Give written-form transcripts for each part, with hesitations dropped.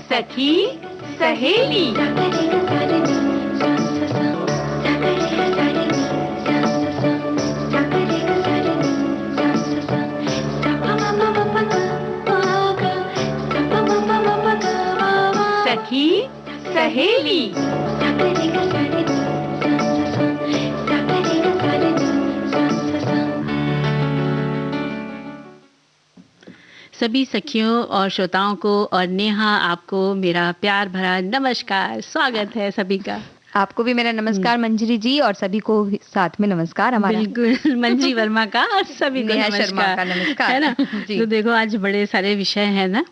सखी सहेली। सखी सहेली। सभी सखियों और श्रोताओं को और नेहा आपको मेरा प्यार भरा नमस्कार, स्वागत है सभी का। आपको भी मेरा नमस्कार मंजरी जी, और सभी को साथ में नमस्कार हमारा। बिल्कुल, मंजी वर्मा का और सभी को नेहा शर्मा का नमस्कार, है ना। जी। तो देखो आज बड़े सारे विषय हैं ना।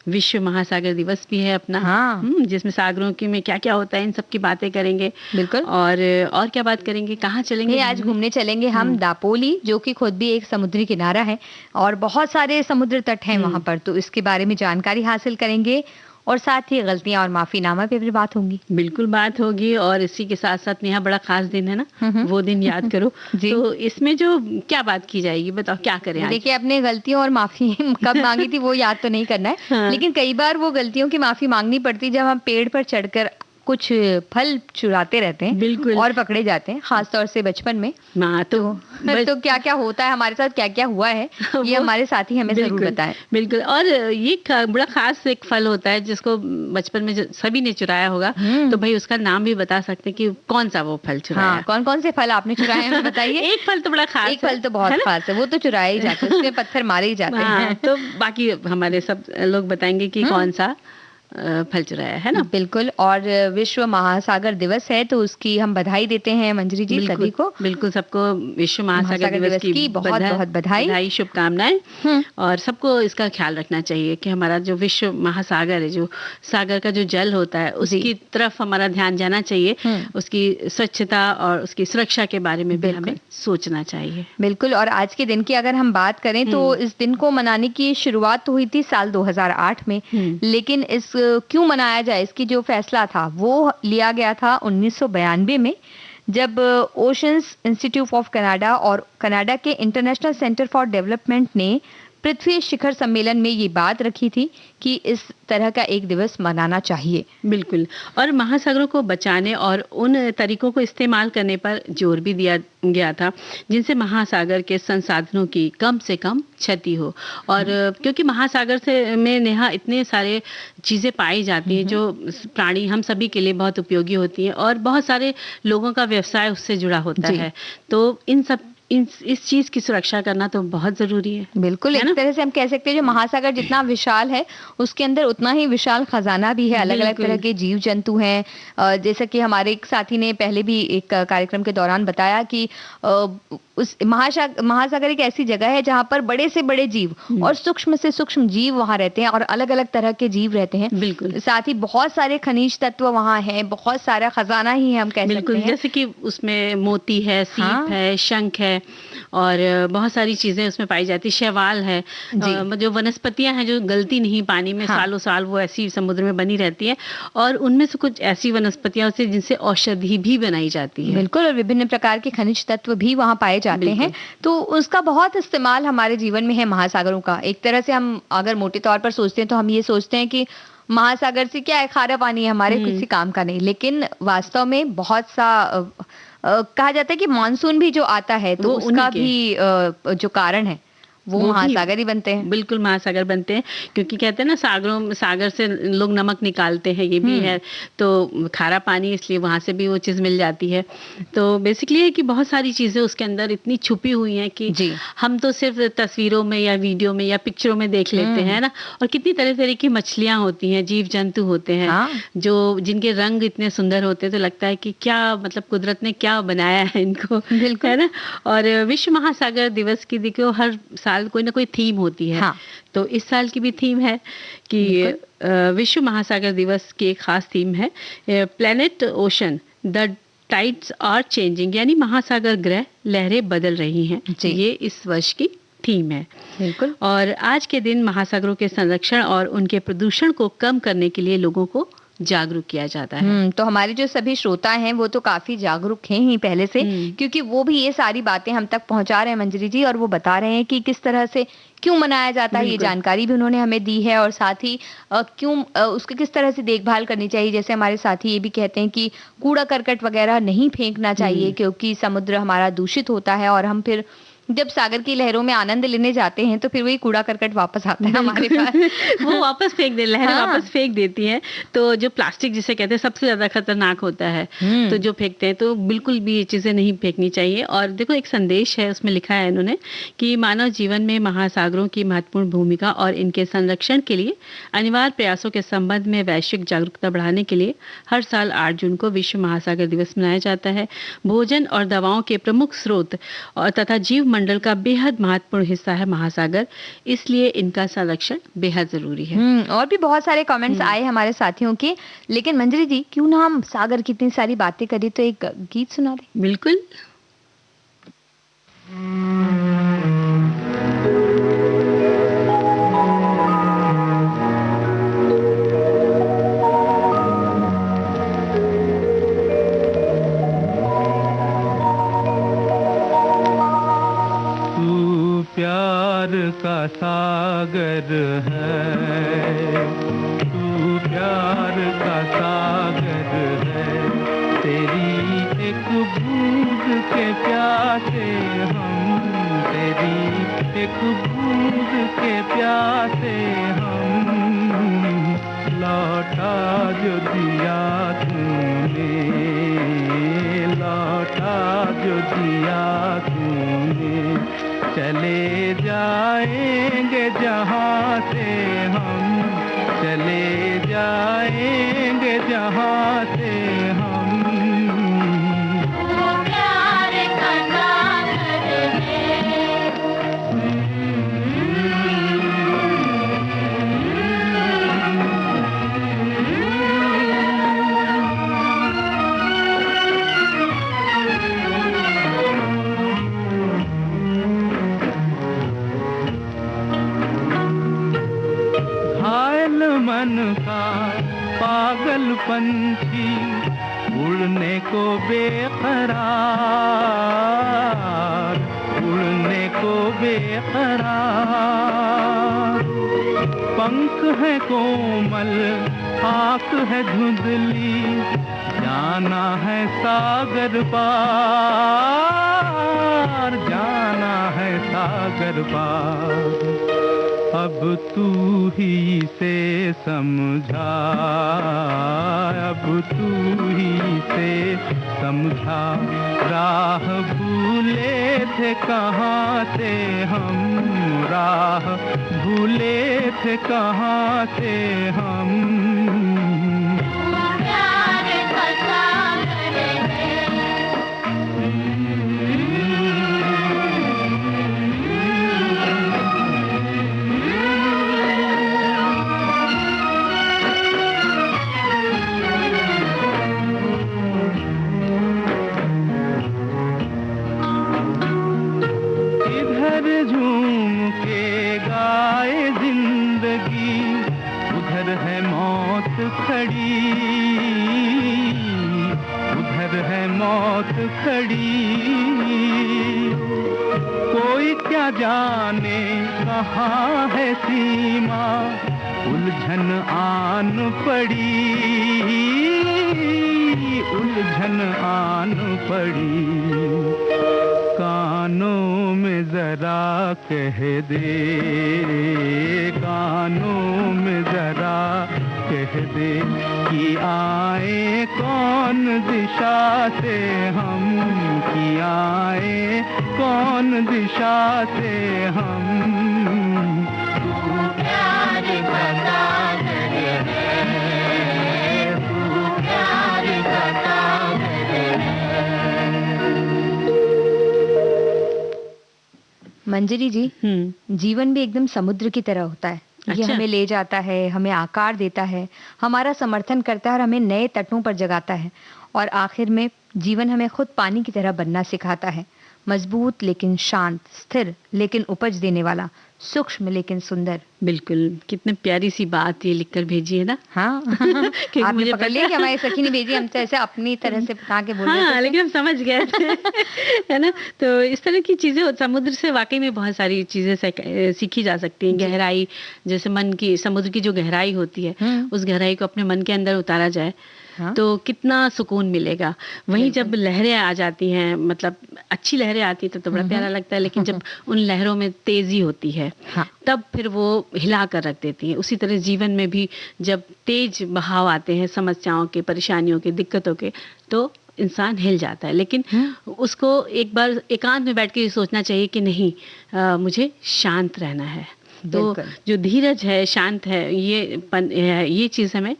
विश्व महासागर दिवस भी है अपना। हाँ। जिसमें सागरों की में क्या क्या होता है इन सब की बातें करेंगे। बिल्कुल। और क्या बात करेंगे, कहाँ चलेंगे? आज घूमने चलेंगे हम दापोली, जो कि खुद भी एक समुद्री किनारा है और बहुत सारे समुद्र तट हैं वहाँ पर, तो इसके बारे में जानकारी हासिल करेंगे और साथ ही गलतियां और माफीनामा पे भी बात होंगी। बिल्कुल बात होगी। और इसी के साथ साथ नेहा बड़ा खास दिन है ना, वो दिन याद करो। तो इसमें जो क्या बात की जाएगी, बताओ क्या करें आज? देखिए, अपने गलतियों और माफी कब मांगी थी वो याद तो नहीं करना है। हाँ। लेकिन कई बार वो गलतियों की माफी मांगनी पड़ती जब हम पेड़ पर चढ़कर कुछ फल चुराते रहते हैं। बिल्कुल। और पकड़े जाते हैं, खास तौर से बचपन में। तो क्या क्या होता है हमारे साथ, क्या क्या हुआ है, ये हमारे साथी हमें जरूर बताएं। बिल्कुल। और ये बड़ा खास एक फल होता है जिसको बचपन में सभी ने चुराया होगा। तो भाई उसका नाम भी बता सकते हैं कि कौन सा वो फल चुराया। हाँ, कौन कौन से फल आपने चुराए हैं बताइए। एक फल तो बड़ा खास, एक फल तो बहुत खास है, वो तो चुराए ही जाते हैं, उसमें पत्थर मारे ही जाते हैं। तो बाकी हमारे सब लोग बताएंगे कि कौन सा फल चुराया है ना। बिल्कुल। और विश्व महासागर दिवस है तो उसकी हम बधाई देते हैं मंजरी जी सभी को। बिल्कुल, सबको विश्व महासागर दिवस की बहुत बहुत बधाई, शुभकामनाएं। और सबको इसका ख्याल रखना चाहिए कि हमारा जो विश्व महासागर है, जो सागर का जो जल होता है, उसकी तरफ हमारा ध्यान जाना चाहिए। उसकी स्वच्छता और उसकी सुरक्षा के बारे में भी हमें सोचना चाहिए। बिल्कुल। और आज के दिन की अगर हम बात करें तो इस दिन को मनाने की शुरुआत तो हुई थी साल 2008 में, लेकिन इस क्यों मनाया जाए इसकी जो फैसला था वो लिया गया था 1992 में, जब ओशंस इंस्टीट्यूट ऑफ कनाडा और कनाडा के इंटरनेशनल सेंटर फॉर डेवलपमेंट ने पृथ्वी शिखर सम्मेलन में ये बात रखी थी कि इस तरह का एक दिवस मनाना चाहिए। बिल्कुल। और महासागरों को बचाने और उन तरीकों को इस्तेमाल करने पर जोर भी दिया गया था जिनसे महासागर के संसाधनों की कम से कम क्षति हो। और क्योंकि महासागर से में नेहा इतने सारे चीजें पाई जाती हैं जो प्राणी हम सभी के लिए बहुत उपयोगी होती हैं और बहुत सारे लोगों का व्यवसाय उससे जुड़ा होता है। तो इन सब इस चीज की सुरक्षा करना तो बहुत जरूरी है। बिल्कुल। एक तरह से हम कह सकते हैं जो महासागर जितना विशाल है उसके अंदर उतना ही विशाल खजाना भी है। अलग अलग तरह के जीव जंतु हैं। जैसा कि हमारे एक साथी ने पहले भी एक कार्यक्रम के दौरान बताया कि उस महासागर एक ऐसी जगह है जहाँ पर बड़े से बड़े जीव और सूक्ष्म से सूक्ष्म जीव वहाँ रहते हैं और अलग अलग तरह के जीव रहते हैं। बिल्कुल। साथ ही बहुत सारे खनिज तत्व वहाँ हैं, बहुत सारा खजाना ही हम कह सकते हैं। जैसे कि उसमें मोती है, सीप है, शंख है और बहुत सारी चीजें उसमें पाई जाती। शैवाल है, जो वनस्पतियां हैं जो गलती नहीं पानी में, सालों साल वो ऐसी समुद्र में बनी रहती है और उनमें से कुछ ऐसी वनस्पतियां होती हैं जिनसे औषधि भी बनाई जाती है। बिल्कुल। और विभिन्न प्रकार के खनिज तत्व भी वहाँ पाए जाते हैं, तो उसका बहुत इस्तेमाल हमारे जीवन में है महासागरों का। एक तरह से हम अगर मोटे तौर पर सोचते हैं तो हम ये सोचते हैं कि महासागर से क्या है, खारा पानी है, हमारे किसी काम का नहीं। लेकिन वास्तव में बहुत सा कहा जाता है कि मानसून भी जो आता है तो उसका भी जो कारण है वो महासागर ही बनते हैं। बिल्कुल महासागर बनते हैं क्योंकि कहते हैं ना सागर से लोग नमक निकालते हैं, ये भी है। तो खारा पानी इसलिए वहां से भी वो चीज मिल जाती है। तो बेसिकली है कि बहुत सारी चीजें उसके अंदर इतनी छुपी हुई हैं कि हम तो सिर्फ तस्वीरों में या वीडियो में या पिक्चरों में देख लेते हैं ना। और कितनी तरह तरह की मछलियां होती हैं, जीव जंतु होते हैं जो जिनके रंग इतने सुंदर होते हैं, तो लगता है कि क्या मतलब कुदरत ने क्या बनाया है इनको, है ना। और विश्व महासागर दिवस की देखो हर साल कोई ना कोई थीम होती है। तो इस साल की भी थीम है कि विश्व महासागर दिवस की एक खास थीम है planet ocean the tides are changing, यानी महासागर ग्रह लहरें बदल रही हैं। ये इस वर्ष की थीम है। बिल्कुल। और आज के दिन महासागरों के संरक्षण और उनके प्रदूषण को कम करने के लिए लोगों को जागरूक किया जाता है। तो हमारे जो सभी श्रोता हैं वो तो काफी जागरूक हैं ही पहले से, क्योंकि वो भी ये सारी बातें हम तक पहुंचा रहे हैं मंजरी जी, और वो बता रहे हैं कि किस तरह से क्यों मनाया जाता है, ये जानकारी भी उन्होंने हमें दी है, और साथ ही क्यों उसकी किस तरह से देखभाल करनी चाहिए। जैसे हमारे साथी ये भी कहते हैं कि कूड़ा करकट वगैरह नहीं फेंकना चाहिए, क्योंकि समुद्र हमारा दूषित होता है, और हम फिर जब सागर की लहरों में आनंद लेने जाते हैं तो फिर वही कूड़ा करकट वापस आता है हमारे पास। वो वापस फेंक दे, लहरें वापस फेंक देती हैं। तो जो प्लास्टिक जिसे कहते हैं सबसे ज्यादा खतरनाक होता है, तो जो फेंकते हैं, तो बिल्कुल भी ये चीजें नहीं फेंकनी चाहिए। और देखो एक संदेश है उसमें लिखा है इन्होंने कि मानव जीवन में महासागरों की महत्वपूर्ण भूमिका और इनके संरक्षण के लिए अनिवार्य प्रयासों के संबंध में वैश्विक जागरूकता बढ़ाने के लिए हर साल 8 जून को विश्व महासागर दिवस मनाया जाता है। भोजन और दवाओं के प्रमुख स्रोत और तथा जीव मंडल का बेहद महत्वपूर्ण हिस्सा है महासागर, इसलिए इनका संरक्षण बेहद जरूरी है। और भी बहुत सारे कमेंट्स आए हमारे साथियों के, लेकिन मंजरी जी क्यों ना हम सागर की इतनी सारी बातें करें तो एक गीत सुना दें। बिल्कुल। प्यार का सागर है, तू प्यार का सागर है, तेरी एक बूंद के प्यासे हम, तेरी एक बूंद के प्यासे हम, लौटा जो दिया तूने, लौटा जो दिया तूने, चले जाएंगे जहाँ से हम, चले जाएंगे जहाँ से हम। वो प्यार का सागर है। मन का पागल पंछी उड़ने को बेकरार, उड़ने को बेकरार, पंख है कोमल आँख है धुंधली, जाना है सागर पार, जाना है सागर पार। अब तू ही से समझा, अब तू ही से समझा, राह भूले थे कहाँ से हम, राह भूले थे कहाँ से हम। खड़ी, उधर है मौत खड़ी, कोई क्या जाने कहाँ है सीमा, उलझन आन पड़ी, उलझन आन पड़ी। कानों में जरा कह दे, कानों में जरा कह दे कि आए कौन दिशा से हम, कि आए कौन दिशा से हम। तू प्यार का सागर है, तू प्यार का सागर है। मंजरी जी, जीवन भी एकदम समुद्र की तरह होता है। ये हमें ले जाता है, हमें आकार देता है, हमारा समर्थन करता है और हमें नए तटों पर जगाता है, और आखिर में जीवन हमें खुद पानी की तरह बनना सिखाता है। मजबूत लेकिन शांत, स्थिर लेकिन उपज देने वाला, सूक्ष्म लेकिन सुंदर। बिल्कुल, कितनी प्यारी सी बात ये लिखकर भेजी है ना। हाँ क्योंकि आपने मुझे पकड़ लिया कि हमारी सखी ने भेजी, हम तो ऐसे अपनी तरह से बता के बोल रहे हाँ, थे। लेकिन हम समझ गए थे है ना। तो इस तरह की चीजें समुद्र से वाकई में बहुत सारी चीजें सीखी जा सकती हैं। गहराई, जैसे मन की, समुद्र की जो गहराई होती है उस गहराई को अपने मन के अंदर उतारा जाए तो कितना सुकून मिलेगा। वहीं जब लहरें आ जाती हैं, मतलब अच्छी लहरें आती है तो बड़ा प्यारा लगता है, लेकिन जब उन लहरों में तेजी होती है तब फिर वो हिला कर रख देती हैं। उसी तरह जीवन में भी जब तेज बहाव आते हैं समस्याओं के, परेशानियों के, दिक्कतों के, तो इंसान हिल जाता है। लेकिन उसको एक बार एकांत में बैठ के ये सोचना चाहिए कि नहीं, मुझे शांत रहना है। तो जो धीरज है, शांत है, ये चीज हमें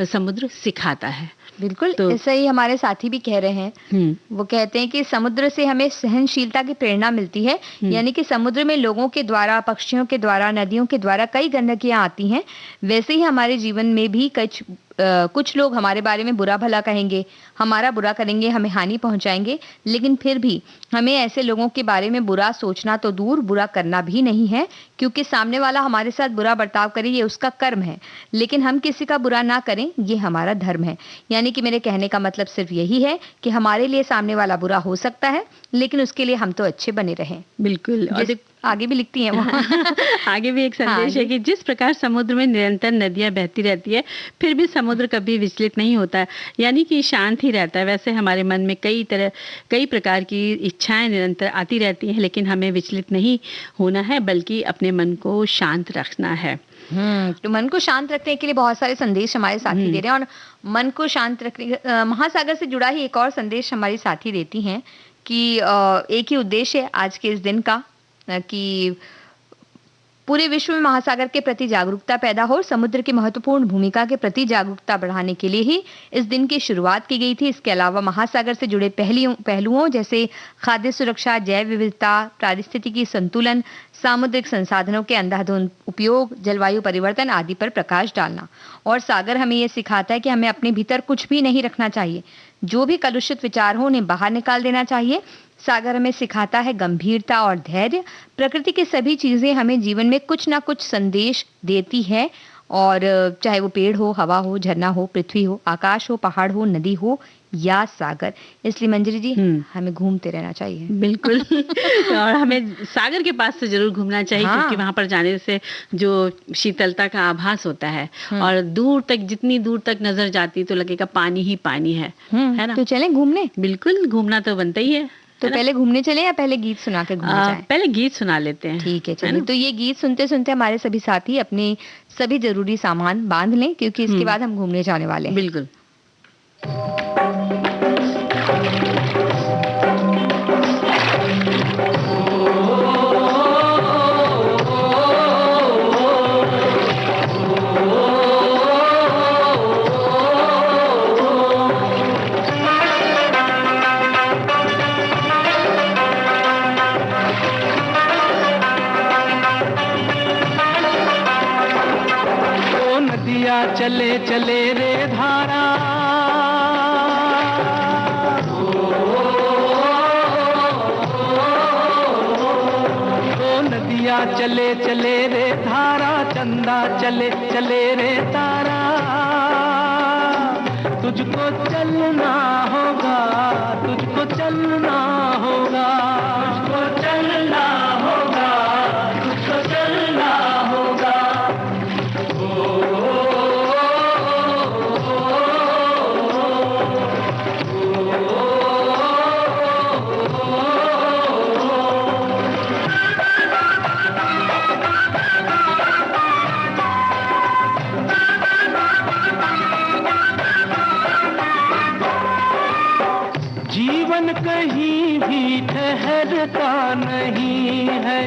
समुद्र सिखाता है। बिल्कुल, तो ऐसा ही हमारे साथी भी कह रहे हैं। वो कहते हैं कि समुद्र से हमें सहनशीलता की प्रेरणा मिलती है। यानी कि समुद्र में लोगों के द्वारा, पक्षियों के द्वारा, नदियों के द्वारा कई गंदगियां आती हैं। वैसे ही हमारे जीवन में भी कुछ लोग हमारे बारे में बुरा भला कहेंगे, हमारा बुरा करेंगे, हमें हानि पहुंचाएंगे, लेकिन फिर भी हमें ऐसे लोगों के बारे में बुरा सोचना तो दूर, बुरा करना भी नहीं है, क्योंकि सामने वाला हमारे साथ बुरा बर्ताव करे ये उसका कर्म है, लेकिन हम किसी का बुरा ना करें ये हमारा धर्म है। यानी कि मेरे कहने का मतलब सिर्फ यही है कि हमारे लिए सामने वाला बुरा हो सकता है, लेकिन उसके लिए हम तो अच्छे बने रहें। बिल्कुल। और आगे भी लिखती हैं वो आगे भी एक संदेश है कि जिस प्रकार समुद्र में निरंतर नदियां बहती रहती है, फिर भी समुद्र कभी विचलित नहीं होता, यानी कि शांत ही रहता है। वैसे हमारे मन में कई प्रकार की इच्छाएं निरंतर आती रहती हैं, लेकिन हमें विचलित नहीं होना है, बल्कि अपने मन को शांत रखना है। तो मन को शांत रखने के लिए बहुत सारे संदेश हमारे साथी दे रहे हैं, और मन को शांत रखने महासागर से जुड़ा ही एक और संदेश हमारी साथी देती हैं कि एक ही उद्देश्य है आज के इस दिन का, कि पूरे विश्व में महासागर के प्रति जागरूकता पैदा हो। समुद्र की महत्वपूर्ण भूमिका के प्रति जागरूकता बढ़ाने के लिए ही इस दिन की शुरुआत की गई थी। इसके अलावा महासागर से जुड़े पहलुओं जैसे खाद्य सुरक्षा, जैव विविधता, पारिस्थितिकी संतुलन, सामुद्रिक संसाधनों के अंधाधुंध उपयोग, जलवायु परिवर्तन आदि पर प्रकाश डालना। और सागर हमें यह सिखाता है कि हमें अपने भीतर कुछ भी नहीं रखना चाहिए, जो भी कलुषित विचार हो उन्हें बाहर निकाल देना चाहिए। सागर हमें सिखाता है गंभीरता और धैर्य। प्रकृति की सभी चीजें हमें जीवन में कुछ ना कुछ संदेश देती है, और चाहे वो पेड़ हो, हवा हो, झरना हो, पृथ्वी हो, आकाश हो, पहाड़ हो, नदी हो या सागर। इसलिए मंजरी जी हमें घूमते रहना चाहिए। बिल्कुल और हमें सागर के पास से जरूर घूमना चाहिए, क्योंकि वहां पर जाने से जो शीतलता का आभास होता है, और दूर तक, जितनी दूर तक नजर जाती तो लगेगा पानी ही पानी है ना। तो चलें घूमने। बिल्कुल, घूमना तो बनता ही है। तो पहले घूमने चले या पहले गीत सुना के घूमने जाएं? पहले गीत सुना लेते हैं। ठीक है, चलिए। तो ये गीत सुनते सुनते हमारे सभी साथी अपने सभी जरूरी सामान बांध लें, क्योंकि इसके बाद हम घूमने जाने वाले हैं। बिल्कुल। चले चले रे धारा, नदिया चले चले रे धारा, चंदा चले चले रे तारा। तुझको चलना होगा, तुझको चलना होगा, तुझको चलना होगा, तुझको चलना होगा। जीवन कहीं भी ठहरता नहीं है,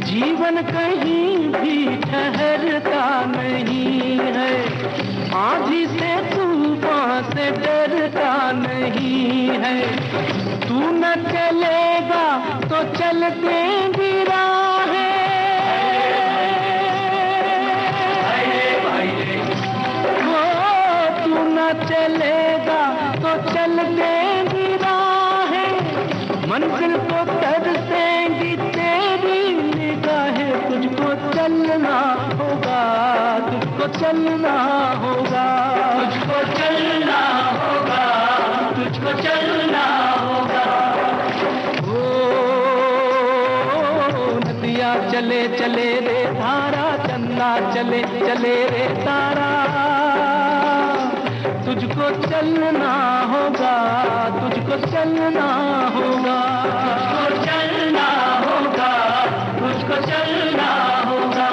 जीवन कहीं भी ठहरता नहीं है। आंधी से तूफान से डरता नहीं है। तू न चलेगा तो चलते भी राहें, तू न चलेगा तो चलते भी राहें। मंजिल को चलना होगा, तुझको चलना होगा, तुझको चलना होगा। ओ नदिया चले चले रे धारा, चंदा चले चले रे तारा, तुझको चलना होगा, तुझको चलना होगा, तुझको चलना होगा, तुझको चलना होगा।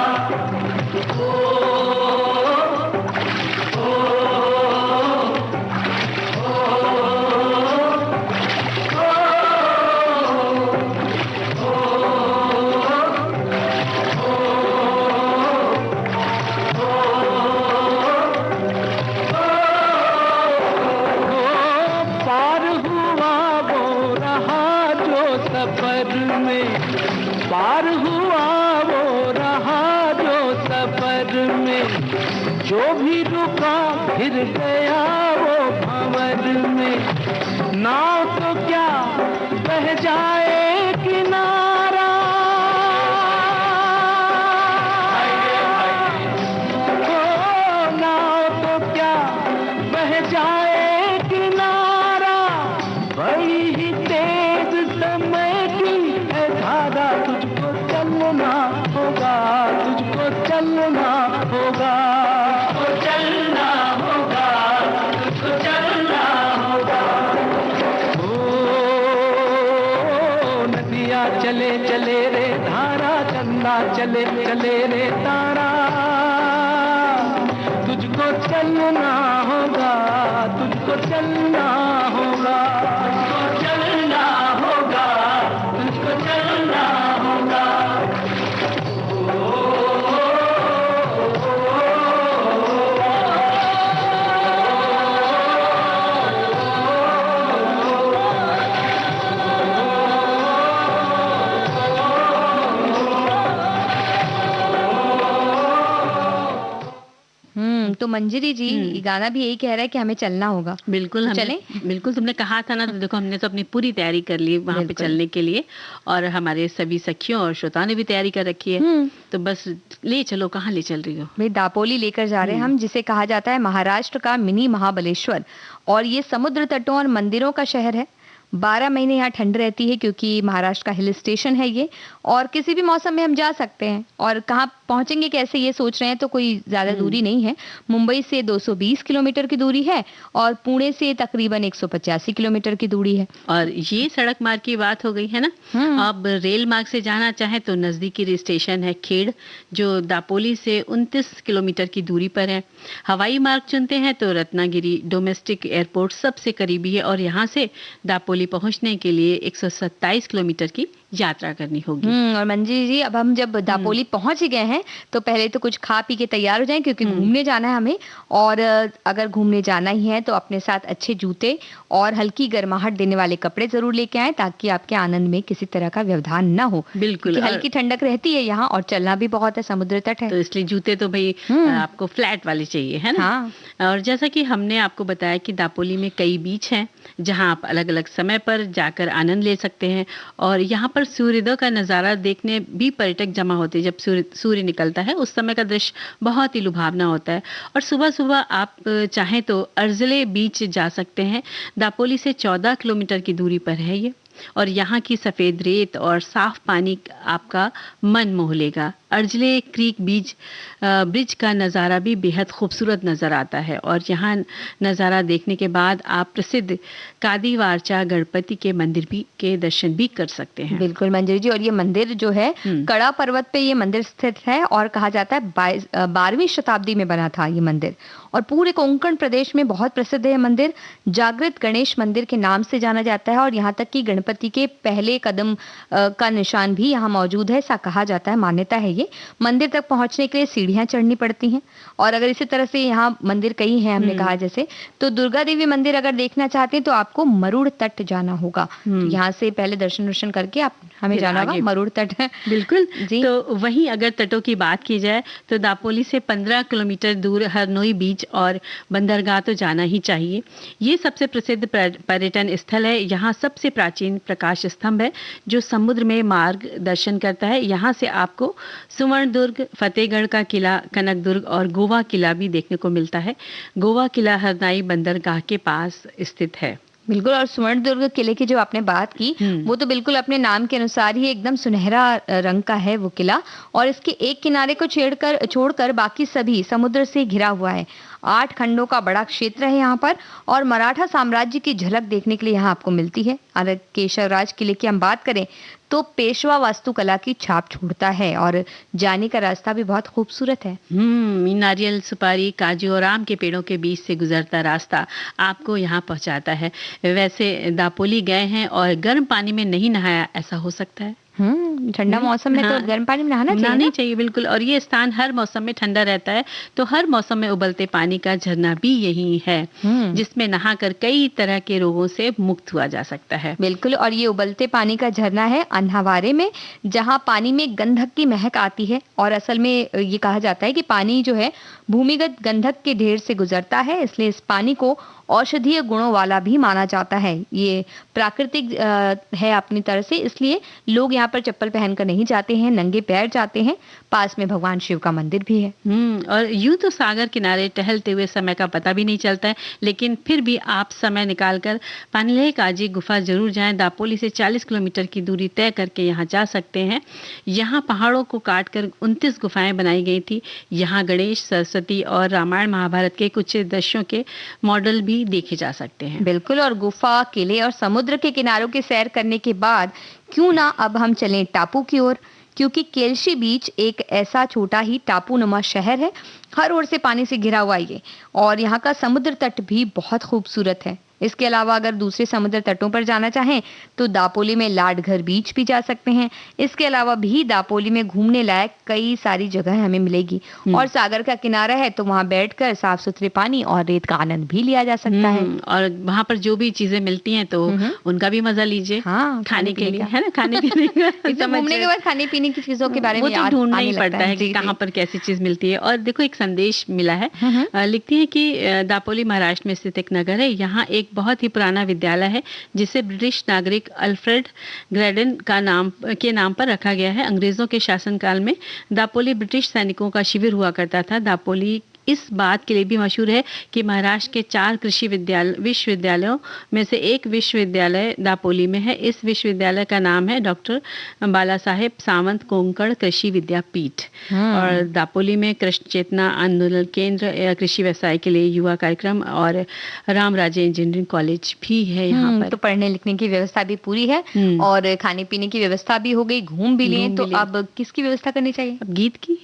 पार हुआ वो रहा जो सफर में, जो भी रुका फिर गया वो भंवर में। नाव तो क्या बह जाए किनारा, ओ नाव तो क्या बह जाए किनारा, बड़ी ही तेज समय की है धारा। तुझको चलना होगा, तुझको चलना होगा, तुझको चलना होगा, तुझको चलना होगा। ओ नदिया चले चले रे धारा, चंदा चले चले रे तारा, तुझको चलना होगा, तुझको चलना होगा, तुझको चलना होगा, तुझको चलना होगा। तो मंजरी जी ये गाना भी यही कह रहा है कि हमें चलना होगा। बिल्कुल, तो हमें चलें? बिल्कुल तुमने कहा था ना, तो देखो हमने तो अपनी पूरी तैयारी कर ली वहां पे बिल्कुल। चलने के लिए, और हमारे सभी सखियों और श्रोताओं ने भी तैयारी कर रखी है। तो बस ले चलो, कहाँ ले चल रही हो? भाई दापोली लेकर जा रहे हैं हम, जिसे कहा जाता है महाराष्ट्र का मिनी महाबलेश्वर, और ये समुद्र तटों और मंदिरों का शहर है। 12 महीने यहाँ ठंड रहती है क्योंकि महाराष्ट्र का हिल स्टेशन है ये, और किसी भी मौसम में हम जा सकते हैं। और कहाँ पहुंचेंगे कैसे ये सोच रहे हैं तो कोई ज्यादा दूरी नहीं है। मुंबई से 220 किलोमीटर की दूरी है और पुणे से तकरीबन 185 किलोमीटर की दूरी है। और ये सड़क मार्ग की बात हो गई है ना। अब रेल मार्ग से जाना चाहे तो नजदीकी स्टेशन है खेड़, जो दापोली से 29 किलोमीटर की दूरी पर है। हवाई मार्ग चुनते हैं तो रत्नागिरी डोमेस्टिक एयरपोर्ट सबसे करीबी है, और यहाँ से दापोली पहुंचने के लिए 127 किलोमीटर की यात्रा करनी होगी। और मंजी जी, अब हम जब दापोली पहुंच ही गए हैं तो पहले तो कुछ खा पी के तैयार हो जाएं, क्योंकि घूमने जाना है हमें। और अगर घूमने जाना ही है तो अपने साथ अच्छे जूते और हल्की गर्माहट देने वाले कपड़े जरूर लेके आएं, ताकि आपके आनंद में किसी तरह का व्यवधान ना हो। बिल्कुल, क्योंकि हल्की ठंडक रहती है यहाँ, और चलना भी बहुत है, समुद्र तट है। तो इसलिए जूते तो भाई आपको फ्लैट वाले चाहिए, है ना। हाँ। और जैसा कि हमने आपको बताया कि दापोली में कई बीच हैं जहां आप अलग अलग समय पर जाकर आनंद ले सकते हैं, और यहाँ पर सूर्योदय का नज़ारा देखने भी पर्यटक जमा होते हैं। जब सूर्य निकलता है उस समय का दृश्य बहुत ही लुभावना होता है। और सुबह सुबह आप चाहें तो अर्जले बीच जा सकते हैं। दापोली से 14 किलोमीटर की दूरी पर है ये, और यहाँ की सफ़ेद रेत और साफ पानी आपका मन मोह लेगा। अर्जले क्रीक ब्रिज का नज़ारा भी बेहद खूबसूरत नज़र आता है, और यहाँ नज़ारा देखने के बाद आप प्रसिद्ध कादीवारचा गणपति के मंदिर के दर्शन भी कर सकते हैं। बिल्कुल मंजरी जी, और ये मंदिर जो है कड़ा पर्वत पे ये मंदिर स्थित है, और कहा जाता है 12वीं शताब्दी में बना था ये मंदिर, और पूरे कोंकण प्रदेश में बहुत प्रसिद्ध है मंदिर। जागृत गणेश मंदिर के नाम से जाना जाता है, और यहाँ तक कि गणपति के पहले कदम का निशान भी यहाँ मौजूद है, ऐसा कहा जाता है, मान्यता है। ये मंदिर तक पहुंचने के लिए सीढ़ियां चढ़नी पड़ती हैं। और अगर इसी तरह से यहाँ मंदिर कई हैं, हमने कहा जैसे, तो दुर्गा देवी मंदिर अगर देखना चाहते हैं तो आपको मरुड़ तट जाना होगा। तो यहाँ से पहले दर्शन करके आप हमें फिर जाना होगा आगे मरुड़ तट। बिल्कुल। जी। तो वहीं अगर तटों की बात की जाए तो दापोली से 15 किलोमीटर दूर हरनोई बीच और बंदरगाह तो जाना ही चाहिए। ये सबसे प्रसिद्ध पर्यटन स्थल है। यहाँ सबसे प्राचीन प्रकाश स्तंभ है जो समुद्र में मार्गदर्शन करता है। यहाँ से आपको सुवर्णदुर्ग, फतेहगढ़ का किला, कनकदुर्ग और गोवा किला भी देखने को मिलता है। गोवा किला हरनाई बंदरगाह के पास स्थित है। बिल्कुल, और सुवर्णदुर्ग किले की जो आपने बात की, वो तो बिल्कुल अपने नाम के अनुसार ही एकदम सुनहरा रंग का है वो किला, और इसके एक किनारे को छोड़कर बाकी सभी समुद्र से घिरा हुआ है। 8 खंडों का बड़ा क्षेत्र है यहाँ पर, और मराठा साम्राज्य की झलक देखने के लिए यहाँ आपको मिलती है। अगर केशवराज किले की हम बात करें तो पेशवा वास्तुकला की छाप छोड़ता है, और जाने का रास्ता भी बहुत खूबसूरत है। नारियल, सुपारी, काजू और आम के पेड़ों के बीच से गुजरता रास्ता आपको यहाँ पहुँचाता है। वैसे दापोली गए हैं और गर्म पानी में नहीं नहाया, ऐसा हो सकता है? ठंडा मौसम में तो गर्म पानी में नहाना चाहिए बिल्कुल। और ये स्थान हर मौसम में ठंडा रहता है, तो हर मौसम में उबलते पानी का झरना भी यही है, जिसमें नहाकर कई तरह के रोगों से मुक्त हुआ जा सकता है। बिल्कुल, और ये उबलते पानी का झरना है अन्हावारे में, जहाँ पानी में गंधक की महक आती है, और असल में ये कहा जाता है कि पानी जो है भूमिगत गंधक के ढेर से गुजरता है, इसलिए इस पानी को औषधीय गुणों वाला भी माना जाता है। ये प्राकृतिक है अपनी तरह से, इसलिए लोग यहाँ पर चप्पल पहनकर नहीं जाते हैं, नंगे पैर जाते हैं। पास में भगवान शिव का मंदिर भी है। और यूं तो सागर किनारे टहलते हुए समय का पता भी नहीं चलता है, लेकिन फिर भी आप समय निकालकर पानीलेह काजी गुफा जरूर जाएं। दापोली से 40 किलोमीटर की दूरी तय करके यहाँ जा सकते हैं। यहाँ पहाड़ों को काटकर 29 गुफाएं बनाई गई थी। यहाँ गणेश, सरस्वती और रामायण महाभारत के कुछ दृश्यों के मॉडल भी देखे जा सकते हैं। बिल्कुल, और गुफा, किले और समुद्र के किनारों की सैर करने के बाद क्यों ना अब हम चलें टापू की ओर, क्योंकि केलशी बीच एक ऐसा छोटा ही टापू नुमा शहर है, हर ओर से पानी से घिरा हुआ ये, और यहाँ का समुद्र तट भी बहुत खूबसूरत है। इसके अलावा अगर दूसरे समुद्र तटों पर जाना चाहें तो दापोली में लाडघर बीच भी जा सकते हैं। इसके अलावा भी दापोली में घूमने लायक कई सारी जगह हमें मिलेगी, और सागर का किनारा है तो वहाँ बैठकर साफ सुथरे पानी और रेत का आनंद भी लिया जा सकता है। और वहाँ पर जो भी चीजें मिलती हैं तो उनका भी मजा लीजिए। हाँ, खाने के लिए, है ना, खाने पीने का घूमने के बाद खाने पीने की चीजों के बारे में तो ढूंढना ही पड़ता है कि कहाँ पर कैसी चीज मिलती है। और देखो, एक संदेश मिला है, लिखती है कि दापोली महाराष्ट्र में स्थित एक नगर है। यहाँ एक बहुत ही पुराना विद्यालय है जिसे ब्रिटिश नागरिक अल्फ्रेड ग्रैडन के नाम पर रखा गया है। अंग्रेजों के शासनकाल में दापोली ब्रिटिश सैनिकों का शिविर हुआ करता था। दापोली इस बात के लिए भी मशहूर है कि महाराष्ट्र के 4 कृषि विश्वविद्यालयों में से एक विश्वविद्यालय दापोली में है। इस विश्वविद्यालय का नाम है डॉक्टर बाला साहेब सावंत कोंकण कृषि विद्यापीठ। और दापोली में कृषि चेतना आंदोलन केंद्र, कृषि व्यवसाय के लिए युवा कार्यक्रम और राम राजे इंजीनियरिंग कॉलेज भी है यहाँ पर। तो पढ़ने लिखने की व्यवस्था भी पूरी है, और खाने पीने की व्यवस्था भी हो गई, घूम भी लिए। तो अब किसकी व्यवस्था करनी चाहिए? अब गीत की।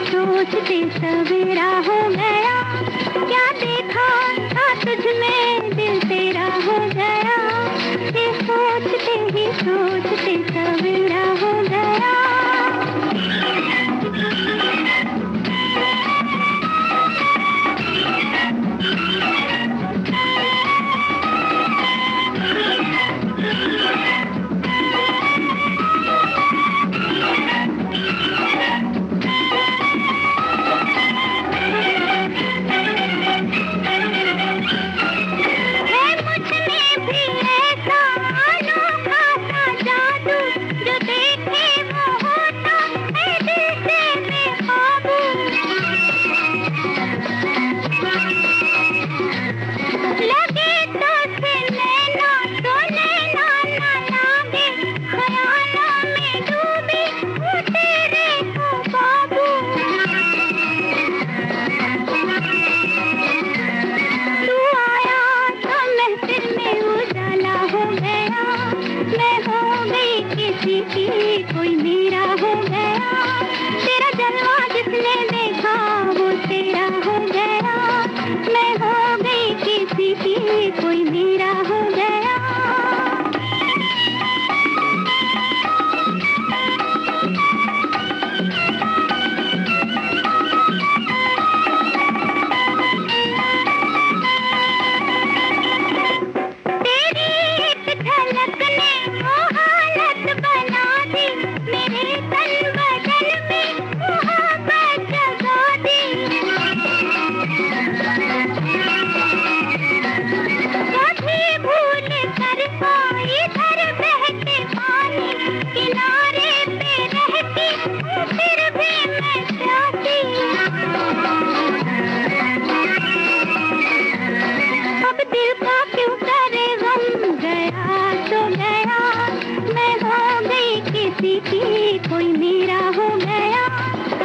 सोचते सवेरा हो गया, क्या देखा था तुझ में दिल तेरा हो गया, ये सोचते ही सोचते सवेरा हो गया। मुझ में की कोई मेरा हो गया, तेरा जलवा जिसने देखा वो तेरा हो गया, मैं हो गई किसी की कोई मेरा हो गया। कोई मेरा हो गया,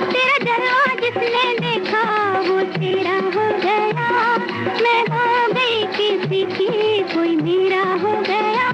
तेरा जलवा जिसने देखा वो तेरा हो गया, मैं हो गई किसी की कोई मेरा हो गया।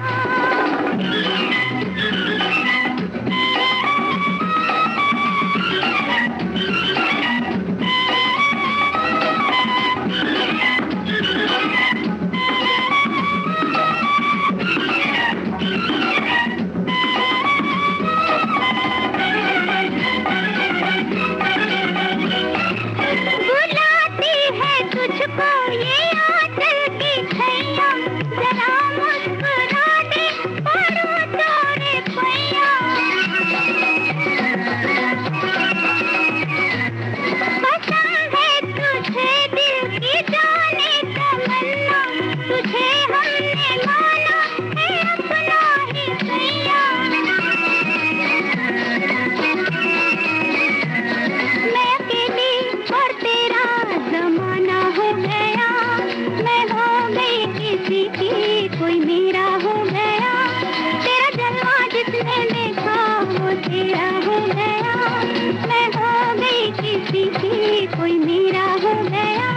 कोई मेरा हो गया, तेरा जलवा जिसने देखा वो तेरा हो गया, मैं हो गई किसी की कोई मेरा हो गया,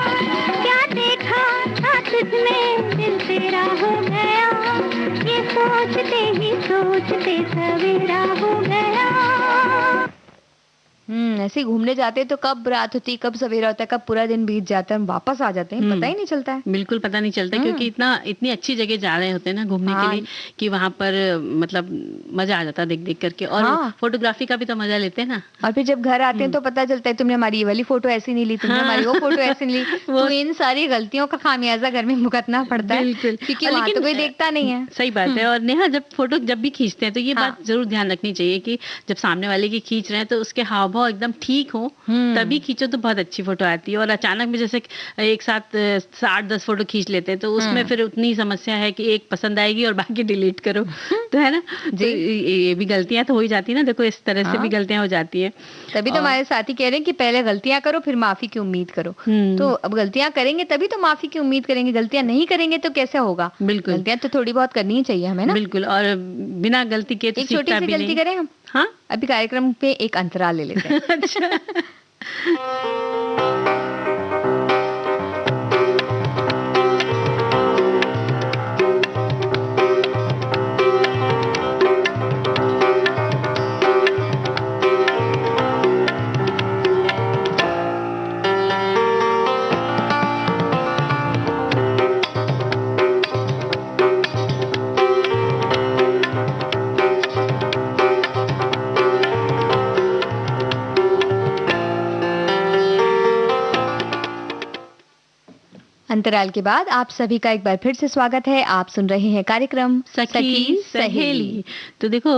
क्या देखा था तुझमें दिल तेरा हो गया, ये सोचते ही सोचते सवेरा हो गया। ऐसे घूमने जाते हैं तो कब रात होती, कब सवेरा होता है, कब पूरा दिन बीत जाता है, हम वापस आ जाते हैं, पता ही नहीं चलता है। बिल्कुल पता नहीं चलता, क्योंकि इतनी अच्छी जगह जा रहे होते हैं ना घूमने के लिए कि वहाँ पर मतलब मजा आ जाता है देख देख करके, और फोटोग्राफी का भी तो मजा लेते हैं ना। और फिर जब घर आते हैं तो पता चलता है तुमने हमारी ये वाली फोटो ऐसी नहीं ली, तुमने हमारी वो फोटो ऐसी नहीं ली, तो इन सारी गलतियों का खामियाजा घर में भुगतना पड़ता है, क्योंकि वहाँ तो कोई देखता नहीं है। सही बात है। और नेहा, जब फोटो जब भी खींचते हैं तो ये बात जरूर ध्यान रखनी चाहिए कि जब सामने वाले की खींच रहे हैं तो उसके हाव भाव एकदम ठीक हो, तभी खींचो तो बहुत अच्छी फोटो आती है। और अचानक में जैसे एक साथ 8-10 फोटो खींच लेते हैं तो उसमें फिर उतनी समस्या है कि एक पसंद आएगी और बाकी डिलीट करो, तो है ना, तो ये भी गलतियां तो हो ही जाती है ना। देखो इस तरह से भी गलतियां हो जाती है। तभी तो हमारे साथी कह रहे हैं कि पहले गलतियां करो फिर माफी की उम्मीद करो। तो अब गलतियां करेंगे तभी तो माफी की उम्मीद करेंगे, गलतियां नहीं करेंगे तो कैसे होगा। बिल्कुल, गलतियां तो थोड़ी बहुत करनी ही चाहिए हमें ना। बिल्कुल, और बिना गलती के तो एक छोटी सी गलती करें हम। हाँ, अभी कार्यक्रम पे एक अंतराल ले लेते हैं। अच्छा। अंतराल के बाद आप सभी का एक बार फिर से स्वागत है। आप सुन रहे हैं कार्यक्रम सखी सहेली। तो देखो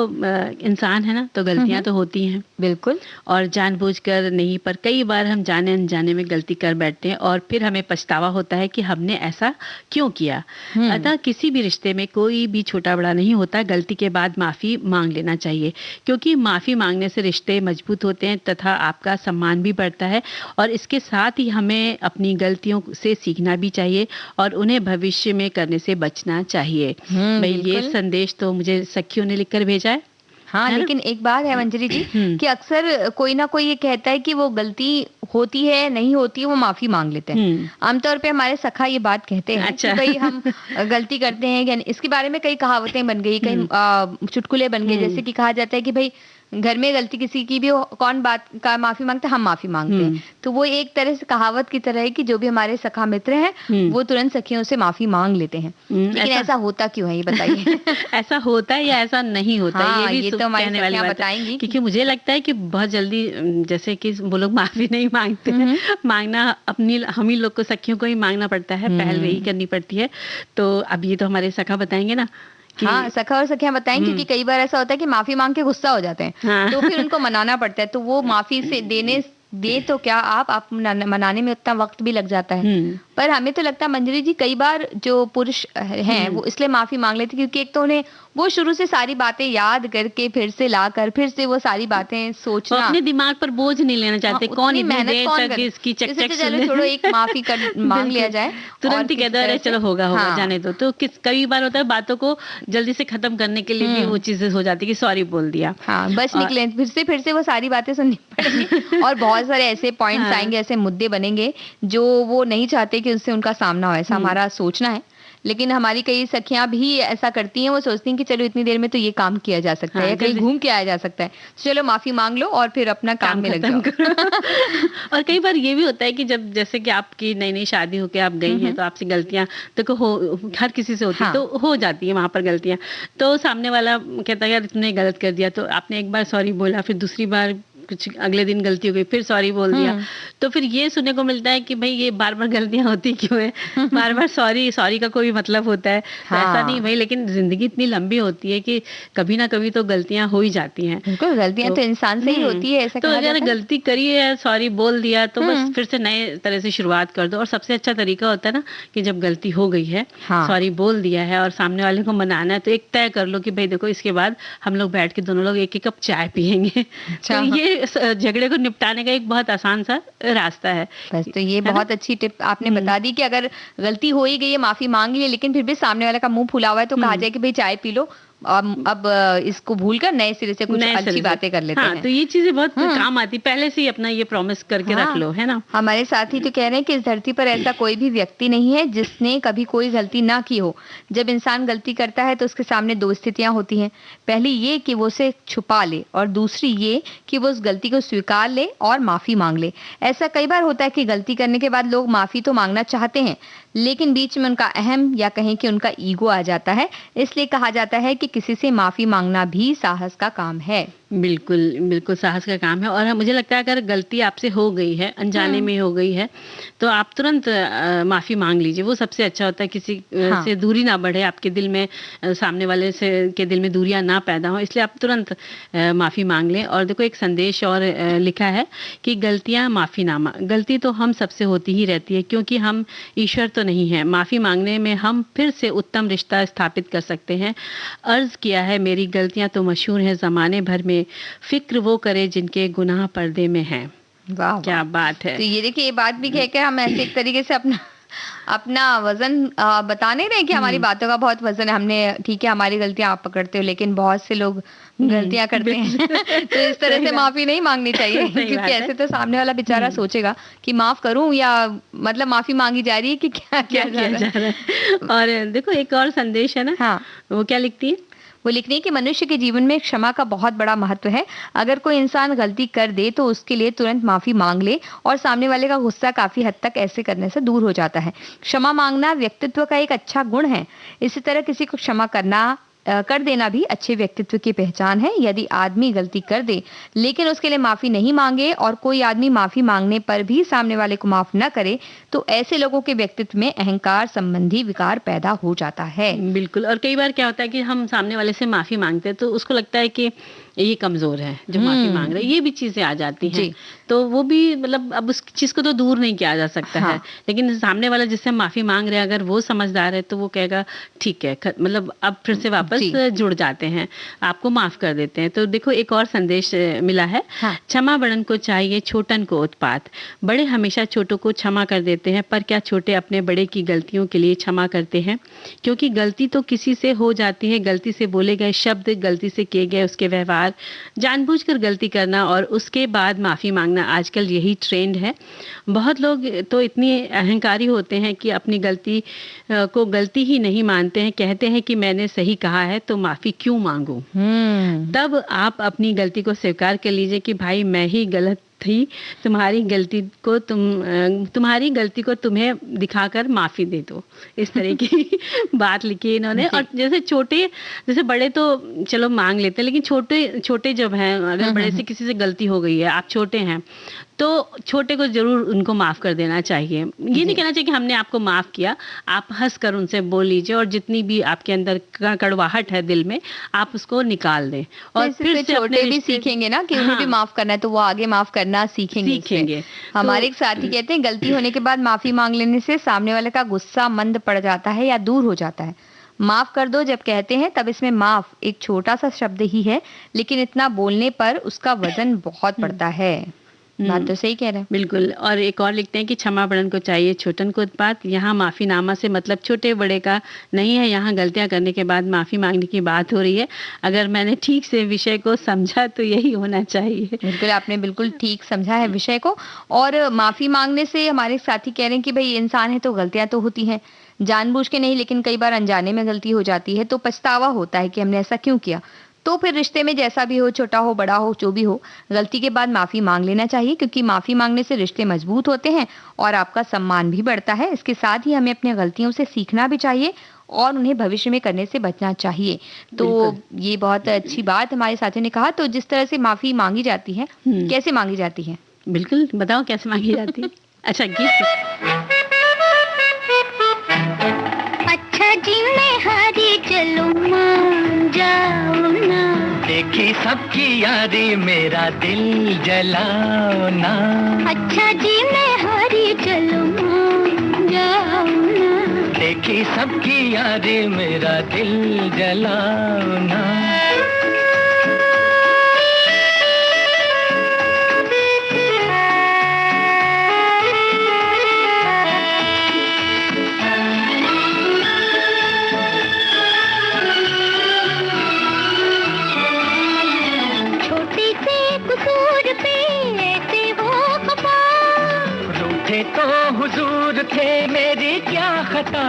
इंसान है ना, तो गलतियां तो होती हैं, बिल्कुल, और जानबूझकर नहीं, पर कई बार हम जाने अनजाने में गलती कर बैठते हैं और फिर हमें पछतावा होता है कि हमने ऐसा क्यों किया। अतः किसी भी रिश्ते में कोई भी छोटा बड़ा नहीं होता, गलती के बाद माफी मांग लेना चाहिए, क्योंकि माफी मांगने से रिश्ते मजबूत होते हैं तथा आपका सम्मान भी बढ़ता है। और इसके साथ ही हमें अपनी गलतियों से सीखना भी चाहिए और उन्हें भविष्य में करने से बचना चाहिए। भाई ये संदेश तो मुझे सखियों ने लिखकर भेजा है। हाँ, लेकिन एक बात है मंजरी जी कि अक्सर कोई ना कोई ये कहता है कि वो गलती होती है नहीं होती है वो माफी मांग लेते हैं। आमतौर पे हमारे सखा ये बात कहते हैं कि भाई हम गलती करते हैं, यानी इसके बारे में कई कहावतें बन गई, कई चुटकुले बन गए, जैसे कि कहा जाता है कि भाई घर में गलती किसी की भी हो, कौन बात का माफी मांगता है, हम माफी मांगते हैं। तो वो एक तरह से कहावत की तरह है कि जो भी हमारे सखा मित्र हैं वो तुरंत सखियों से माफी मांग लेते हैं। लेकिन ऐसा होता क्यों है ये बताइए? ऐसा होता है या ऐसा नहीं होता? हाँ, ये तो हमारी कहने वाली बात बताएंगी, क्योंकि मुझे लगता है कि बहुत जल्दी जैसे कि वो लोग माफी नहीं मांगते हैं, मांगना अपनी हम ही लोग को, सखियों को ही मांगना पड़ता है, पहल वही करनी पड़ती है। तो अब ये तो हमारे सखा बताएंगे ना। हाँ, सखा और सखियां बताएंगे, क्योंकि कई बार ऐसा होता है कि माफी मांग के गुस्सा हो जाते हैं। हाँ। तो फिर उनको मनाना पड़ता है, तो वो माफी से दे तो क्या आप मनाने में उतना वक्त भी लग जाता है। पर हमें तो लगता है मंजरी जी, कई बार जो पुरुष हैं वो इसलिए माफी मांग लेते क्योंकि एक तो उन्हें वो शुरू से सारी बातें याद करके फिर से लाकर फिर से वो सारी बातें सोचना, अपने दिमाग पर बोझ नहीं लेना चाहते। कौन इतनी देर तक इसकी चकचक चलो छोड़ो, एक माफी कर मांग लिया जाए, तुरंत ही कह दो चलो होगा जाने दो। तो कई बार होता है बातों को जल्दी से खत्म करने के लिए भी वो चीजें हो जाती है कि सॉरी बोल दिया, बच निकले, फिर से वो सारी बातें सुननी पड़ेंगी और बहुत सारे ऐसे पॉइंट्स आएंगे, ऐसे मुद्दे बनेंगे जो वो नहीं चाहते कि उससे उनका सामना हो। ऐसा हमारा सोचना है, लेकिन हमारी कई सखियां भी ऐसा करती हैं, वो सोचती हैं कि चलो इतनी देर में तो ये काम किया जा सकता है, या कहीं घूम के आया जा सकता है, चलो माफी मांग लो और फिर अपना काम में लग जाओ। और कई बार ये भी होता है कि जब जैसे कि आपकी नई नई शादी होके आप गई हैं, तो आपसे गलतियां तो हर किसी से होती है, तो हो जाती है वहां पर गलतियां। तो सामने वाला कहता है यार तुमने गलत कर दिया, तो आपने एक बार सॉरी बोला, फिर दूसरी बार कुछ अगले दिन गलती हो गई, फिर सॉरी बोल दिया, तो फिर ये सुनने को मिलता है कि भाई ये बार बार गलतियां होती क्यों है, बार बार सॉरी का कोई मतलब होता है? तो ऐसा नहीं भाई, लेकिन जिंदगी इतनी लंबी होती है कि कभी ना कभी तो गलतियां हो ही जाती हैं। बिल्कुल, गलतियां तो इंसान से ही होती है, ऐसा तो अगर गलती करी है, सॉरी बोल दिया, तो बस फिर से नए तरह से शुरुआत कर दो। और सबसे अच्छा तरीका होता है ना कि जब गलती हो गई है, सॉरी बोल दिया है और सामने वाले को मनाना है, तो एक तय कर लो कि भाई देखो इसके बाद हम लोग बैठ के दोनों लोग एक एक कप चाय पियेंगे। तो ये झगड़े को निपटाने का एक बहुत आसान सा रास्ता है। बस, तो ये बहुत अच्छी टिप आपने बता दी कि अगर गलती हो ही गई है, माफी मांग ली है, लेकिन फिर भी सामने वाला का मुंह फुला हुआ है, तो कहा जाए कि भाई चाय पी लो, अब इसको भूलकर नए सिरे से कुछ अच्छी बातें कर लेते हैं। तो ये चीजें बहुत काम आती, पहले से ही अपना ये प्रॉमिस करके रख लो, है ना। हमारे साथी तो कह रहे हैं कि इस धरती पर ऐसा कोई भी व्यक्ति नहीं है जिसने कभी कोई गलती ना की हो। जब इंसान गलती करता है तो उसके सामने दो स्थितियां होती हैं, पहली ये कि वो उसे छुपा ले, और दूसरी ये कि वो उस गलती को स्वीकार ले और माफी मांग ले। ऐसा कई बार होता है कि गलती करने के बाद लोग माफी तो मांगना चाहते हैं, लेकिन बीच में उनका अहम या कहें कि उनका ईगो आ जाता है। इसलिए कहा जाता है कि किसी से माफी मांगना भी साहस का काम है। बिल्कुल बिल्कुल साहस का काम है। और मुझे लगता है अगर गलती आपसे हो गई है, अनजाने में हो गई है, तो आप तुरंत माफी मांग लीजिए, वो सबसे अच्छा होता है। किसी से दूरी ना बढ़े आपके दिल में, सामने वाले से के दिल में दूरियां ना पैदा हो, इसलिए आप तुरंत माफी मांग लें। और देखो एक संदेश और लिखा है कि गलतियां माफीनामा, गलती तो हम सबसे होती ही रहती है, क्योंकि हम ईश्वर तो नहीं है। माफी मांगने में हम फिर से उत्तम रिश्ता स्थापित कर सकते हैं। अर्ज किया है मेरी गलतियां तो मशहूर है जमाने भर में, फिक्र वो करे जिनके गुनाह पर्दे में हैं। वाह, क्या बात है। तो ये देखिए, ये बात भी कह के हम ऐसे एक तरीके से अपना वजन बता नहीं रहे कि हमारी बातों का बहुत वजन है। हमने ठीक है, हमारी गलतियां आप पकड़ते हो, लेकिन बहुत से लोग गलतियां करते हैं। तो इस तरह से माफी नहीं मांगनी चाहिए, क्योंकि ऐसे तो सामने वाला बेचारा सोचेगा कि माफ करूं या मतलब माफी मांगी जा रही है कि क्या किया जा रहा है। और देखो एक और संदेश है ना, वो क्या लिखती है, वो लिखने कि मनुष्य के जीवन में क्षमा का बहुत बड़ा महत्व है। अगर कोई इंसान गलती कर दे तो उसके लिए तुरंत माफी मांग ले और सामने वाले का गुस्सा काफी हद तक ऐसे करने से दूर हो जाता है। क्षमा मांगना व्यक्तित्व का एक अच्छा गुण है। इसी तरह किसी को क्षमा कर देना भी अच्छे व्यक्तित्व की पहचान है। यदि आदमी गलती कर दे लेकिन उसके लिए माफी नहीं मांगे और कोई आदमी माफी मांगने पर भी सामने वाले को माफ न करे, तो ऐसे लोगों के व्यक्तित्व में अहंकार संबंधी विकार पैदा हो जाता है। बिल्कुल। और कई बार क्या होता है कि हम सामने वाले से माफी मांगते हैं तो उसको लगता है कि ये कमजोर है जो माफी मांग रहे हैं, ये भी चीजें आ जाती हैं। तो वो भी मतलब अब उस चीज को तो दूर नहीं किया जा सकता है, लेकिन सामने वाला जिससे माफी मांग रहे हैं अगर वो समझदार है तो वो कहेगा ठीक है, मतलब अब फिर से वापस जुड़ जाते हैं, आपको माफ कर देते हैं। तो देखो एक और संदेश मिला है, क्षमा बड़न को चाहिए छोटन को उत्पात, बड़े हमेशा छोटों को क्षमा कर देते हैं, पर क्या छोटे अपने बड़े की गलतियों के लिए क्षमा करते हैं? क्योंकि गलती तो किसी से हो जाती है, गलती से बोले गए शब्द, गलती से किए गए उसके व्यवहार बार जानबूझकर गलती करना और उसके बाद माफ़ी मांगना, आजकल यही ट्रेंड है। बहुत लोग तो इतने अहंकारी होते हैं कि अपनी गलती को गलती ही नहीं मानते हैं, कहते हैं कि मैंने सही कहा है तो माफ़ी क्यों मांगूं। तब आप अपनी गलती को स्वीकार कर लीजिए कि भाई मैं ही गलत थी, तुम्हारी गलती को तुम्हें दिखाकर माफी दे दो, इस तरह की बात लिखी है इन्होंने। और जैसे बड़े तो चलो मांग लेते हैं, लेकिन छोटे छोटे जब हैं, अगर बड़े से किसी से गलती हो गई है, आप छोटे हैं तो छोटे को जरूर उनको माफ कर देना चाहिए। ये नहीं कहना चाहिए कि हमने आपको माफ किया, आप हंस कर उनसे बोल लीजिए और जितनी भी आपके अंदर कड़वाहट है दिल में आप उसको निकाल दें। और फिर से छोटे भी सीखेंगे ना कि उन्हें भी माफ करना है, तो वो आगे माफ करना सीखेंगे। हमारे एक साथी कहते हैं गलती होने के बाद माफी मांग लेने से सामने वाले का गुस्सा मंद पड़ जाता है या दूर हो जाता है। माफ कर दो जब कहते हैं तब इसमें माफ एक छोटा सा शब्द ही है, लेकिन इतना बोलने पर उसका वजन बहुत बढ़ता है। बात तो सही कह रहे हैं। बिल्कुल। और एक और लिखते हैं कि क्षमा बड़न को चाहिए छोटन को उत्पात। यहाँ माफीनामा से मतलब छोटे बड़े का नहीं है, यहाँ गलतियां करने के बाद माफी मांगने की बात हो रही है। अगर मैंने ठीक से विषय को समझा तो यही होना चाहिए। बिल्कुल, आपने बिल्कुल ठीक समझा है विषय को। और माफी मांगने से हमारे साथी कह रहे हैं कि भाई इंसान है तो गलतियां तो होती हैं, जानबूझ के नहीं लेकिन कई बार अनजाने में गलती हो जाती है, तो पछतावा होता है कि हमने ऐसा क्यों किया। तो फिर रिश्ते में जैसा भी हो, छोटा हो बड़ा हो जो भी हो, गलती के बाद माफी मांग लेना चाहिए, क्योंकि माफी मांगने से रिश्ते मजबूत होते हैं और आपका सम्मान भी बढ़ता है। इसके साथ ही हमें अपनी गलतियों से सीखना भी चाहिए और उन्हें भविष्य में करने से बचना चाहिए। तो ये बहुत अच्छी बात हमारे साथी ने कहा। तो जिस तरह से माफी मांगी जाती है, कैसे मांगी जाती है? बिल्कुल बताओ कैसे मांगी जाती है। अच्छा गीत। अच्छा जी मैं हारी चलो मान जाओ ना, देखी सबकी यारी मेरा दिल जलाओ ना। अच्छा जी मैं हारी चलो मान जाओ ना, देखी सबकी यारी मेरा दिल जलाओ ना। तो हुजूर थे मेरी क्या खता,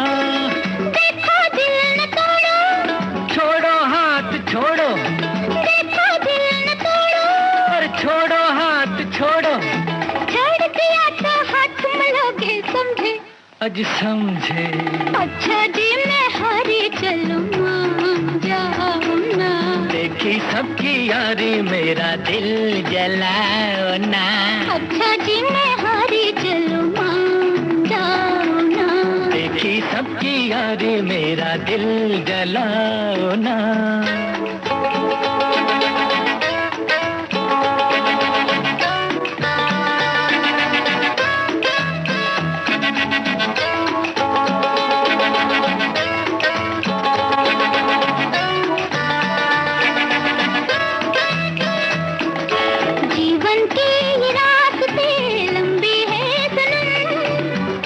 देखो दिल न तोड़ो, छोड़ो हाथ छोड़ो, देखो दिल न तोड़ो, और छोड़ो हाथ छोड़ो, छोड़ दिया तो हाथ मलोगे समझे, आज समझे। अच्छा जी मैं हारी चलो मान जाओ ना, देखी सबकी यारी मेरा दिल जलाओ ना। अच्छा जी मैं हारी चलो मान जाओ ना, देखी सबकी यारी मेरा दिल जलाओ ना।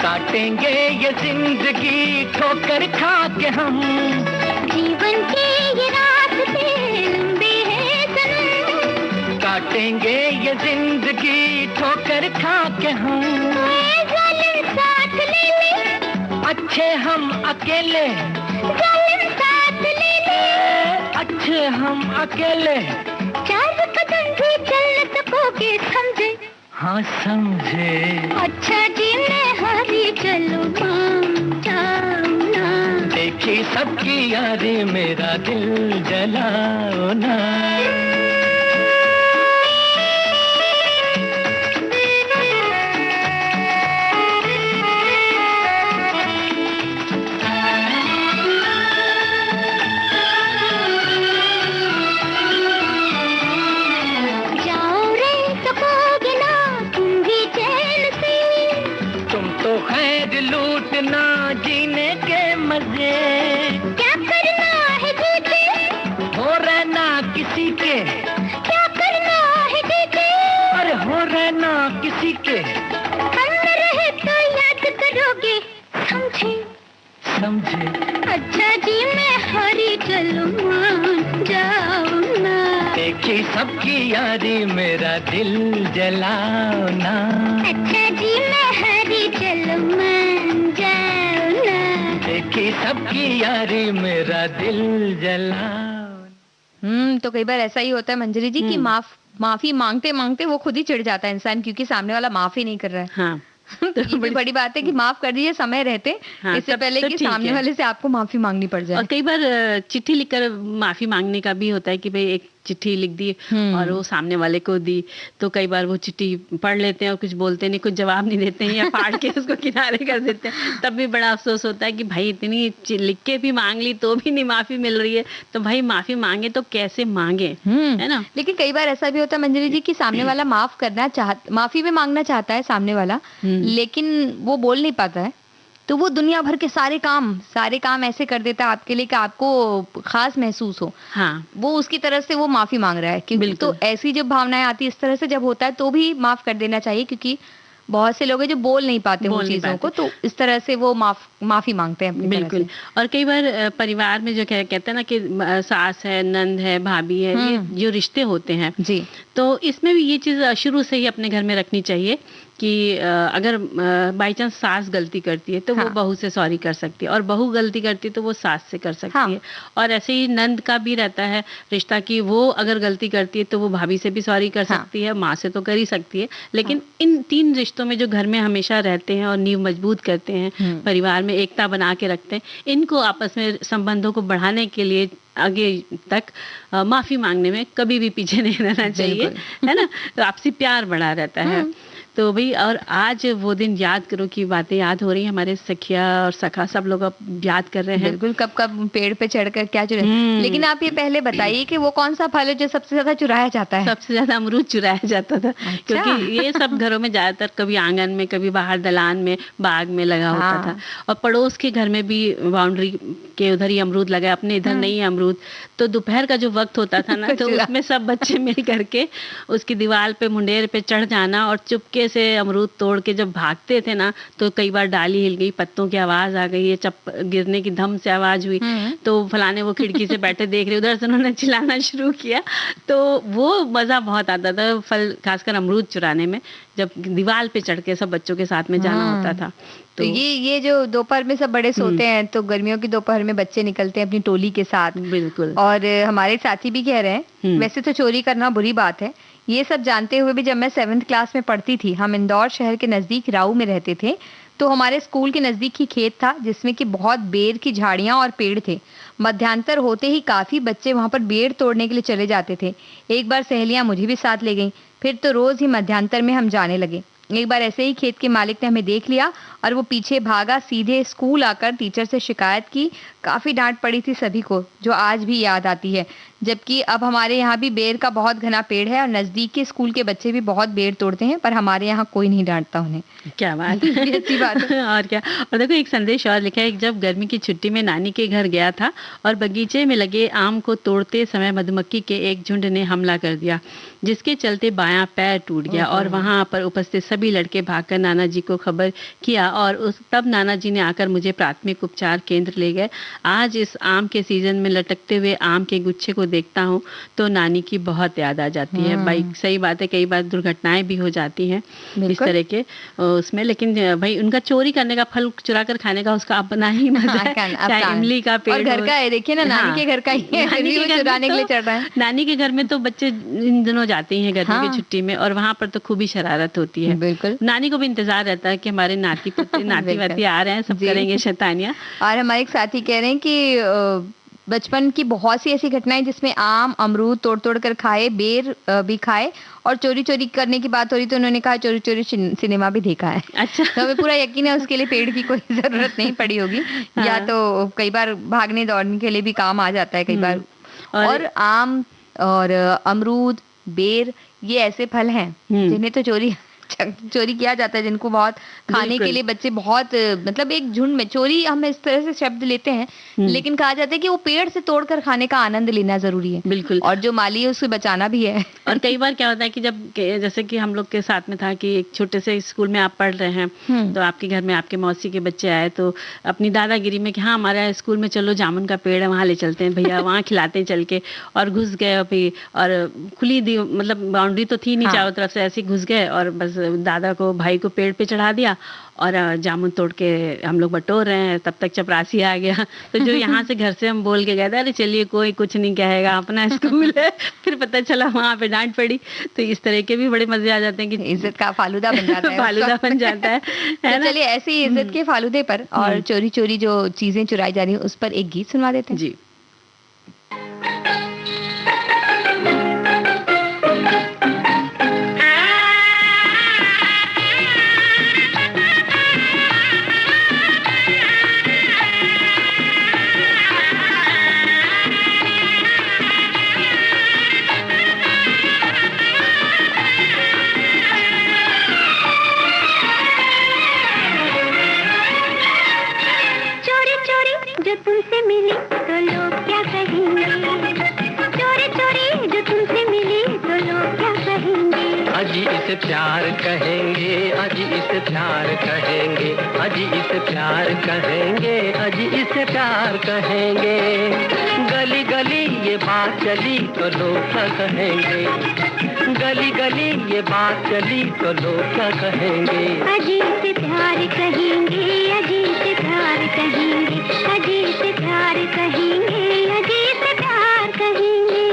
काटेंगे ये जिंदगी ठोकर खा के हम, जीवन के ये रास्ते लंबे हैं सनम, काटेंगे ये जिंदगी ठोकर खा के हम। जालिम साथ ले ले, अच्छे हम अकेले, जालिम साथ ले ले, अच्छे हम अकेले, 4 कदम भी चल सकोगे समझे, हाँ समझे। अच्छा जी मैं हारी चलो मान जाओ ना, देखी सबकी यारी मेरा दिल जलाओ ना। लूटना जीने के मजे, क्या करना है जीते, हो रहना किसी के, क्या करना है जीते, अरे हो रहना किसी के, हम न रहे तो याद करोगे समझे, समझे। अच्छा जी मैं हारी चलो मान जाओ ना, देखी सबकी यारी मेरा दिल जलाओ ना। अच्छा जी मैं हरी चलो मान जाओ ना। देखी सबकी यारी मेरा दिल जलाओ। तो कई बार ऐसा ही होता है मंजरी जी कि माफी मांगते मांगते वो खुद ही चिढ़ जाता है इंसान, क्योंकि सामने वाला माफ ही नहीं कर रहा है। हाँ तो ये भी बड़ी बात है कि माफ कर दीजिए समय रहते, हाँ, इससे पहले कि सामने वाले से आपको माफी मांगनी पड़ जाए। और कई बार चिट्ठी लिखकर माफी मांगने का भी होता है कि भाई एक चिट्ठी लिख दी और वो सामने वाले को दी, तो कई बार वो चिट्ठी पढ़ लेते हैं और कुछ बोलते नहीं, कुछ जवाब नहीं देते हैं या फाड़ के उसको किनारे कर देते हैं। तब भी बड़ा अफसोस होता है कि भाई इतनी लिख के भी मांग ली तो भी नहीं माफी मिल रही है, तो भाई माफी मांगे तो कैसे मांगे, है ना। लेकिन कई बार ऐसा भी होता है मंजरी जी कि सामने वाला माफी भी मांगना चाहता है सामने वाला, लेकिन वो बोल नहीं पाता है, तो वो दुनिया भर के सारे काम ऐसे कर देता है आपके लिए कि आपको खास महसूस हो। हाँ, वो उसकी तरफ से वो माफी मांग रहा है, क्योंकि तो ऐसी जब भावनाएं आती है इस तरह से जब होता है तो भी माफ कर देना चाहिए, क्योंकि बहुत से लोग हैं जो बोल नहीं पाते वो चीजों को, तो इस तरह से वो माफी मांगते हैं अपनी बिल्कुल। तरफ से। और कई बार परिवार में जो कहते हैं ना कि सास है, नंद है, भाभी है, ये जो रिश्ते होते हैं जी, तो इसमें भी ये चीज शुरू से ही अपने घर में रखनी चाहिए कि अगर बाई चांस सास गलती करती है तो वो बहू से सॉरी कर सकती है, और बहू गलती करती है तो वो सास से कर सकती है। और ऐसे ही नंद का भी रहता है रिश्ता कि वो अगर गलती करती है तो वो भाभी से भी सॉरी कर सकती है, माँ से तो कर ही सकती है। लेकिन इन 3 रिश्तों में जो घर में हमेशा रहते हैं और नींव मजबूत करते हैं, परिवार में एकता बना के रखते हैं, इनको आपस में संबंधों को बढ़ाने के लिए आगे तक माफी मांगने में कभी भी पीछे नहीं रहना चाहिए, है ना। तो आपसी प्यार बढ़ा रहता है। तो भाई, और आज वो दिन याद करो की बातें याद हो रही है, हमारे सखिया और सखा सब लोग अब याद कर रहे हैं। बिल्कुल, कब कब पेड़ पे चढ़कर क्या चुरा। लेकिन आप ये पहले बताइए कि वो कौन सा फल है जो सबसे ज्यादा चुराया जाता है? सबसे ज्यादा अमरूद चुराया जाता था। अच्छा? क्योंकि ये सब घरों में ज्यादातर कभी आंगन में, कभी बाहर दलान में, बाग में लगा होता था, और पड़ोस के घर में भी बाउंड्री के उधर ही अमरूद लगा, अपने इधर नहीं है अमरूद, तो दोपहर का जो वक्त होता था ना, तो उसमें सब बच्चे मिल करके उसकी दीवार पे, मुंडेर पे चढ़ जाना, और चुपके से अमरूद तोड़ के जब भागते थे ना, तो कई बार डाली हिल गई, पत्तों की आवाज आ गई, गिरने की धम से आवाज हुई, तो फलाने वो खिड़की से बैठे देख रहे, उधर से उन्होंने चिल्लाना शुरू किया। तो वो मजा बहुत आता था फल, खासकर अमरूद चुराने में, जब दीवार पे चढ़ के सब बच्चों के साथ में जाना होता था। तो ये जो दोपहर में सब बड़े सोते हैं, तो गर्मियों की दोपहर में बच्चे निकलते हैं अपनी टोली के साथ। बिल्कुल। और हमारे साथी भी कह रहे हैं, वैसे तो चोरी करना बुरी बात है, ये सब जानते हुए भी जब मैं 7th क्लास में पढ़ती थी, हम इंदौर शहर के नजदीक राऊ में रहते थे, तो हमारे स्कूल के नजदीक ही खेत था जिसमें कि बहुत बेर की झाड़ियां और पेड़ थे। मध्यांतर होते ही काफी बच्चे वहां पर बेर तोड़ने के लिए चले जाते थे। एक बार सहेलियां मुझे भी साथ ले गईं, फिर तो रोज ही मध्यांतर में हम जाने लगे। एक बार ऐसे ही खेत के मालिक ने हमें देख लिया और वो पीछे भागा, सीधे स्कूल आकर टीचर से शिकायत की। काफी डांट पड़ी थी सभी को, जो आज भी याद आती है। जबकि अब हमारे यहाँ भी बेर का बहुत घना पेड़ है और नजदीक के स्कूल के बच्चे भी बहुत बेर तोड़ते हैं, पर हमारे यहाँ कोई नहीं डांटता उन्हें। क्या बात है, अच्छी बात है। और क्या। और देखो एक संदेश और लिखा है, जब गर्मी की छुट्टी में नानी के घर गया था और बगीचे में लगे आम को तोड़ते समय मधुमक्खी के एक झुंड ने हमला कर दिया, जिसके चलते बायां पैर टूट गया, और वहां पर उपस्थित सभी लड़के भागकर नाना जी को खबर किया, और तब नाना जी ने आकर मुझे प्राथमिक उपचार केंद्र ले गए। आज इस आम के सीजन में लटकते हुए आम के गुच्छे को देखता हूँ तो नानी की बहुत याद आ जाती है। भाई सही बात है, कई बार दुर्घटनाएं भी हो जाती हैं इस तरह के उसमें, लेकिन भाई उनका चोरी करने का, फल चुरा कर खाने का उसका अपना ही मजा है। चाहे इमली का पेड़, और घर का है, देखिए ना, नानी के घर का ही है, नानी के चुराने के लिए चढ़ रहा है। नानी के घर में तो बच्चे इन दिनों जाते हैं गर्मी की छुट्टी में, और वहां पर तो खूब ही शरारत होती है। बिल्कुल, नानी को भी इंतजार रहता है कि हमारे नाती पोते नाती वाती आ रहे हैं, सब करेंगे शैतानियां। और हमारे एक साथी कह रहे हैं कि बचपन की बहुत सी ऐसी घटनाएं जिसमें आम अमरूद तोड़ तोड़ कर खाए, बेर भी खाए, और चोरी चोरी करने की बात हो रही तो उन्होंने कहा चोरी चोरी सिनेमा भी देखा है। अच्छा। तो हमें पूरा यकीन है उसके लिए पेड़ की कोई जरूरत नहीं पड़ी होगी। हाँ। या तो कई बार भागने दौड़ने के लिए भी काम आ जाता है कई बार। और आम और अमरूद, बेर, ये ऐसे फल हैं जिन्हें तो चोरी चोरी किया जाता है, जिनको बहुत खाने के बिल्कुल। लिए बच्चे बहुत मतलब एक झुंड में, चोरी हम इस तरह से शब्द लेते हैं, लेकिन कहा जाता है कि वो पेड़ से तोड़कर खाने का आनंद लेना जरूरी है, बिल्कुल। और जो माली है उसे बचाना भी है। और कई बार क्या होता है कि जैसे कि हम लोग के साथ में था कि एक छोटे से स्कूल में आप पढ़ रहे हैं, तो आपके घर में आपके मौसी के बच्चे आए, तो अपनी दादागिरी में कि हाँ हमारा स्कूल में चलो जामुन का पेड़ है, वहाँ ले चलते हैं भैया, वहाँ खिलाते हैं चल के, और घुस गए और खुली मतलब बाउंड्री तो थी नहीं, हाँ। चारों तरफ से ऐसे घुस गए और बस दादा को भाई को पेड़ पे चढ़ा दिया और जामुन तोड़ के हम लोग बटोर रहे हैं, तब तक चपरासी आ गया। तो जो यहाँ से घर से हम बोल के गए थे, अरे चलिए कोई कुछ नहीं कहेगा, अपना स्कूल है, फिर पता चला वहाँ पे डांट पड़ी। तो इस तरह के भी बड़े मजे आ जाते हैं कि इज्जत का फालूदा बन जाता है। फालूदा बन जाता है तो ना? चलिए ऐसे ही इज्जत के फालूदे पर और चोरी चोरी जो चीजें चुराई जा रही हैं उस पर एक गीत सुनवा देते हैं। जी। चोरी चोरी जो तुमसे मिली तो लोग क्या कहेंगे, चोरी चोरी जो तुमसे मिली तो लोग क्या कहेंगे। अजी इसे प्यार कहेंगे, अजी इसे प्यार कहेंगे, अजी इसे प्यार कहेंगे, अजी इसे प्यार कहेंगे। गली गली ये बात चली तो लोग क्या कहेंगे, गली गली ये बात चली तो लोग क्या कहेंगे। अजी से प्यार कहेंगे, अजी से प्यार कहेंगे, अजी से प्यार कहेंगे, अजी से प्यार कहेंगे।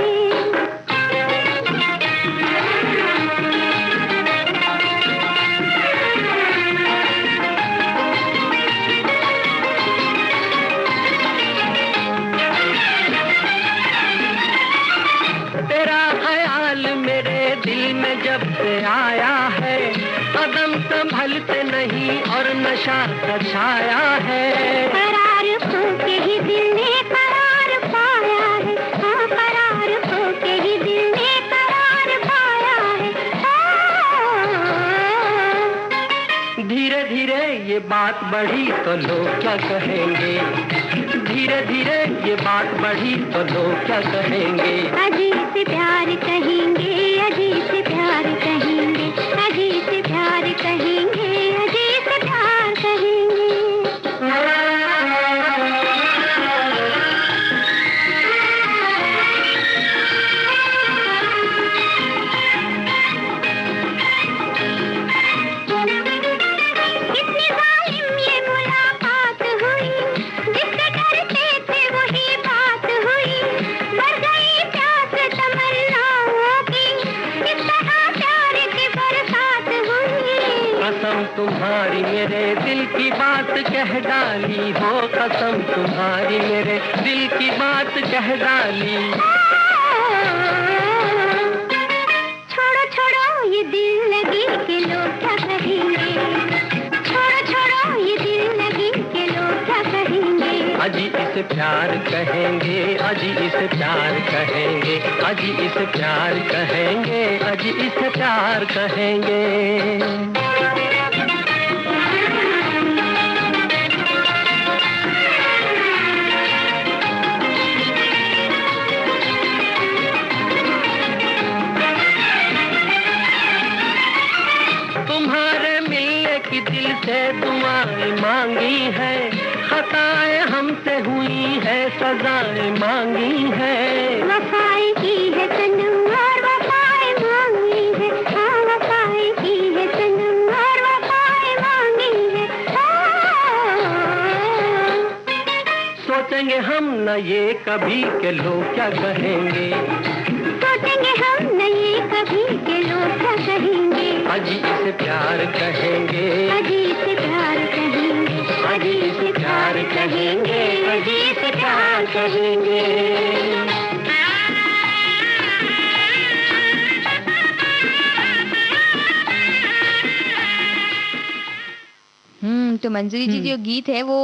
तेरा ख्याल मेरे दिल में जब से आया है, कदम संभलते नहीं और नशा सा छाया है। करार खो के ही दिल ने करार पाया है, हाँ करार खो के ही दिल ने करार पाया है। धीरे धीरे ये बात बढ़ी तो लोग क्या कहेंगे, धीरे धीरे ये बात बढ़ी तो लोग क्या कहेंगे। अजी से प्यार कहेंगे, अजी से प्यार कहेंगे, अजी से प्यार कहेंगे, अजी से प्यार कहेंगे। कितनी जालिम ये मुलाकात हुई, जिससे डरते थे वही बात हुई। बढ़ गई प्यास तमन्नाओं की, इस तरह प्यार की बरसात हुई। कसम तुम्हारी मेरे दिल की बात कह डाली हो, कसम तुम्हारी मेरे दिल की बात कह डाली। छोड़ो छोड़ो ये दिल लगी के लोग क्या कहेंगे, छोड़ो छोड़ो ये दिल लगी के लोग क्या कहेंगे। अजी इसे प्यार कहेंगे, अजी इसे प्यार कहेंगे, अजी इसे प्यार कहेंगे, अजी इसे प्यार कहेंगे। तुम्हारे मिलने की दिल से दुआएं मांगी है, खताएं हमसे हुई है, सजाएं मांगी है। वफाएं की है सनम और वफाएं मांगी है, हाँ वफाएं की है सनम और वफाएं मांगी है। सोचेंगे हम न ये कभी के लोग क्या कहेंगे, सोचेंगे हम नहीं कभी के लोग क्या कहेंगे। अजी इसे प्यार कहेंगे, अजी से प्यार कहेंगे, अजी इसे प्यार कहेंगे, अजी इसे प्यार कहेंगे। तो मंजरी जी जो गीत है वो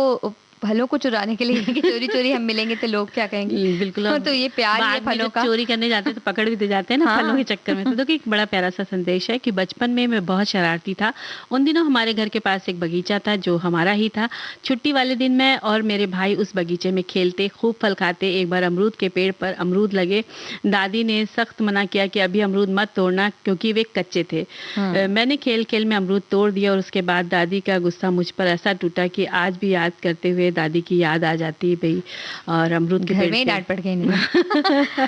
फलों को चुराने के लिए कि चोरी-चोरी हम मिलेंगे तो लोग क्या कहेंगे? बिल्कुल। तो ये प्यार ये बाद में फलों जब का चोरी करने जाते हैं तो पकड़ भी तो जाते हैं ना फलों के चक्कर में। तो देखिए एक बड़ा प्यारा सा संदेश है कि बचपन में मैं बहुत शरारती था। उन दिनों हमारे घर के पास एक बगीचा था जो हमारा ही था। छुट्टी वाले दिन मैं और मेरे भाई उस बगीचे में खेलते, खूब फल खाते। एक बार अमरूद के पेड़ पर अमरूद लगे। दादी ने सख्त मना किया कि अभी अमरूद मत तोड़ना क्योंकि वे कच्चे थे। मैंने खेल-खेल में अमरूद तोड़ दिया और उसके बाद दादी का गुस्सा मुझ पर ऐसा टूटा कि आज भी याद करते हुए दादी की याद आ जाती है भई। और अमरूद के घर पेड़ में ही से डांट पड़ गई नहीं।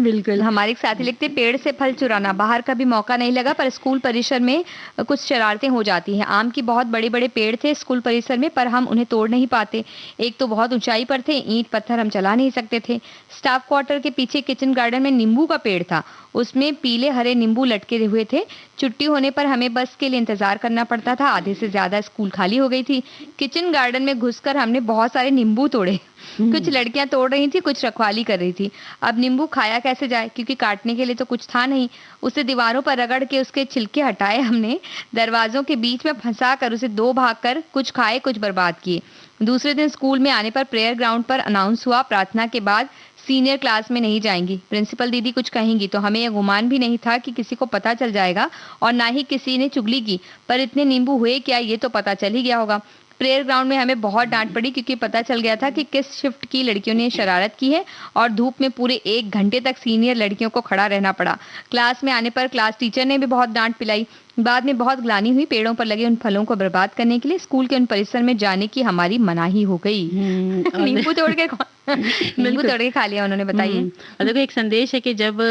बिल्कुल। हमारे एक साथी लिखते पेड़ से फल चुराना, बाहर का भी मौका नहीं लगा पर स्कूल परिसर में कुछ शरारतें हो जाती हैं। आम की बहुत बड़े-बड़े पेड़ थे स्कूल परिसर में पर हम उन्हें तोड़ नहीं पाते। एक तो बहुत ऊंचाई पर थे, ईंट पत्थर हम चला नहीं सकते थे। स्टाफ क्वार्टर के पीछे किचन गार्डन में नींबू का पेड़ था, उसमें पीले हरे नींबू लटके हुए थे। छुट्टी होने पर हमें बस के लिए इंतजार करना पड़ता था, आधे से ज्यादा स्कूल खाली हो गई थी। किचन गार्डन में घुसकर हमने बहुत सारे नींबू तोड़े। कुछ लड़कियां तोड़ रही थी, कुछ रखवाली कर रही थी। अब नींबू खाया कैसे जाए क्योंकि काटने के लिए तो कुछ था नहीं। उसे दीवारों पर रगड़ के उसके छिलके हटाए हमने, दरवाजों के बीच में फंसा कर उसे दो भाग कर कुछ खाए कुछ बर्बाद किए। दूसरे दिन स्कूल में आने पर प्रेयर ग्राउंड पर अनाउंस हुआ प्रार्थना के बाद सीनियर क्लास में नहीं जाएंगी, प्रिंसिपल दीदी कुछ कहेंगी। तो हमें यह गुमान भी नहीं था कि किसी को पता चल जाएगा और ना ही किसी ने चुगली की, पर इतने नींबू हुए क्या ये तो पता चल ही गया होगा। प्रेयर ग्राउंड में हमें बहुत डांट पड़ी क्योंकि पता चल गया था कि किस शिफ्ट की लड़कियों ने शरारत की है और धूप में पूरे 1 घंटे तक सीनियर लड़कियों को खड़ा रहना पड़ा। क्लास में आने पर क्लास टीचर ने भी बहुत डांट पिलाई। बाद में बहुत ग्लानि हुई, पेड़ों पर लगे उन फलों को बर्बाद करने के लिए स्कूल के उन परिसर में जाने की हमारी मनाही हो गई। नींबू तोड़ के नींबू तोड़ के खा लिया उन्होंने, बताइए। और देखो एक संदेश है कि जब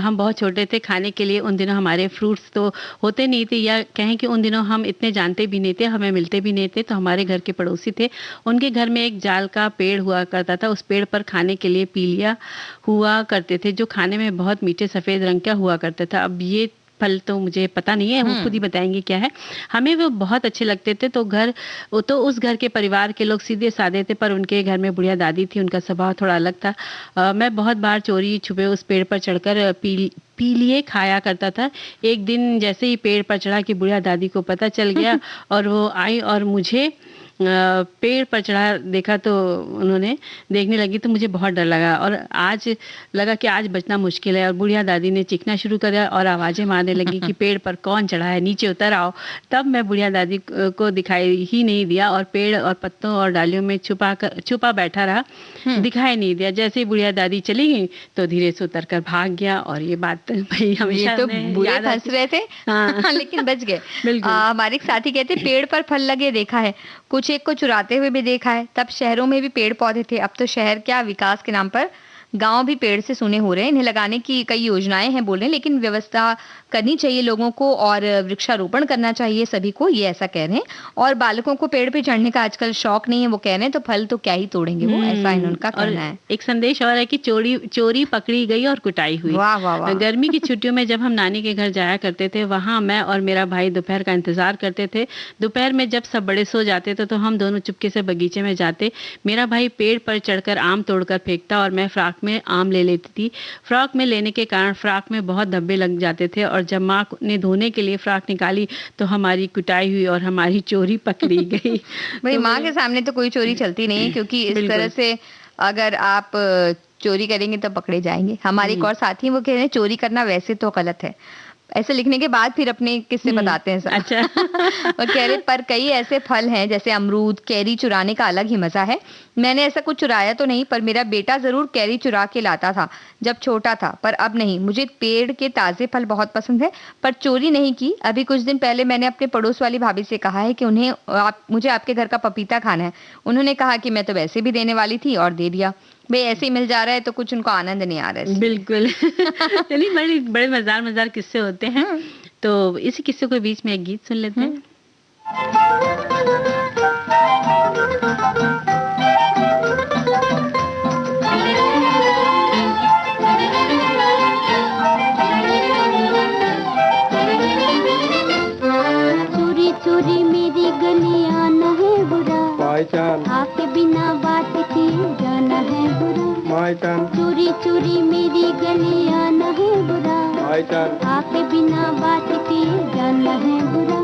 हम बहुत छोटे थे खाने के लिए उन दिनों हमारे फ्रूट्स तो होते नहीं थे, या कहें कि उन दिनों हम इतने जानते भी नहीं थे, हमें मिलते भी नहीं थे। तो हमारे घर के पड़ोसी थे, उनके घर में एक जाल का पेड़ हुआ करता था। उस पेड़ पर खाने के लिए पीलिया हुआ करते थे जो खाने में बहुत मीठे सफेद रंग का हुआ करता था। अब ये फल तो मुझे पता नहीं है, वो खुद ही बताएंगे क्या है। हमें वो बहुत अच्छे लगते थे। तो उस घर के परिवार के लोग सीधे साधे थे, पर उनके घर में बुढ़िया दादी थी, उनका स्वभाव थोड़ा अलग था। मैं बहुत बार चोरी छुपे उस पेड़ पर चढ़कर पीलिए खाया करता था। एक दिन जैसे ही पेड़ पर चढ़ा कि बुढ़िया दादी को पता चल गया और वो आई और मुझे पेड़ पर चढ़ा देखा तो उन्होंने देखने लगी तो मुझे बहुत डर लगा और आज लगा कि आज बचना मुश्किल है। और बुढ़िया दादी ने चीखना शुरू कर दिया और आवाजें मारने लगी कि पेड़ पर कौन चढ़ा है, नीचे उतर आओ। तब मैं बुढ़िया दादी को दिखाई ही नहीं दिया और पेड़ और पत्तों और डालियों में छुपा बैठा रहा, दिखाई नहीं दिया। जैसे ही बुढ़िया दादी चली गई तो धीरे से उतर कर भाग गया। और ये बात भाई हमेशा तो बुरे फंस रहे थे। हाँ। लेकिन बच गए। हमारे एक साथी कहते पेड़ पर फल लगे देखा है, कुछ एक को चुराते हुए भी देखा है। तब शहरों में भी पेड़ पौधे थे, अब तो शहर क्या विकास के नाम पर गांव भी पेड़ से सुने हो रहे हैं। इन्हें लगाने की कई योजनाएं हैं बोल रहे हैं, लेकिन व्यवस्था करनी चाहिए लोगों को और वृक्षारोपण करना चाहिए सभी को, ये ऐसा कह रहे हैं। और बालकों को पेड़ पे चढ़ने का आजकल शौक नहीं है, वो कह रहे हैं तो फल तो क्या ही तोड़ेंगे वो, ऐसा इनका कहना है। एक संदेश और है कि चोरी पकड़ी गई और कुटाई हुई। वाह वाह वाह। गर्मी की छुट्टियों में जब हम नानी के घर जाया करते थे, वहां मैं और मेरा भाई दोपहर का इंतजार करते थे। दोपहर में जब सब बड़े सो जाते थे तो हम दोनों चुपके से बगीचे में जाते। मेरा भाई पेड़ पर चढ़कर आम तोड़कर फेंकता और मैं फ्राक में आम ले लेती थी। फ्रॉक में लेने के कारण फ्रॉक में बहुत धब्बे लग जाते थे और जब माँ ने धोने के लिए फ्रॉक निकाली तो हमारी कुटाई हुई और हमारी चोरी पकड़ी गई। भाई माँ के सामने तो कोई चोरी चलती नहीं है, क्योंकि इस तरह से अगर आप चोरी करेंगे तो पकड़े जाएंगे। हमारे एक और साथी वो कह रहे हैं चोरी करना वैसे तो गलत है। ऐसे लिखने के बाद फिर अपने किस्से बताते हैं सब। अच्छा। और कह रहे पर कई ऐसे फल हैं जैसे अमरूद, कैरी चुराने का अलग ही मजा है। मैंने ऐसा कुछ चुराया तो नहीं, पर मेरा बेटा जरूर कैरी चुरा के लाता था जब छोटा था, पर अब नहीं। मुझे पेड़ के ताजे फल बहुत पसंद है, पर चोरी नहीं की। अभी कुछ दिन पहले मैंने अपने पड़ोस वाली भाभी से कहा है कि मुझे आपके घर का पपीता खाना है। उन्होंने कहा कि मैं तो वैसे भी देने वाली थी और दे दिया। भाई ऐसे ही मिल जा रहा है तो कुछ उनको आनंद नहीं आ रहा है। बिल्कुल। चलिए बड़े मजेदार किस्से होते हैं। तो इसी किस्से को बीच में एक गीत सुन लेते हैं। चोरी चोरी मेरी गलियां न है बुरा, आपके बिना बात किए जाना है बुरा। चोरी चोरी मेरी गलियां न है बुरा, आपके बिना बात किए जाना है बुरा।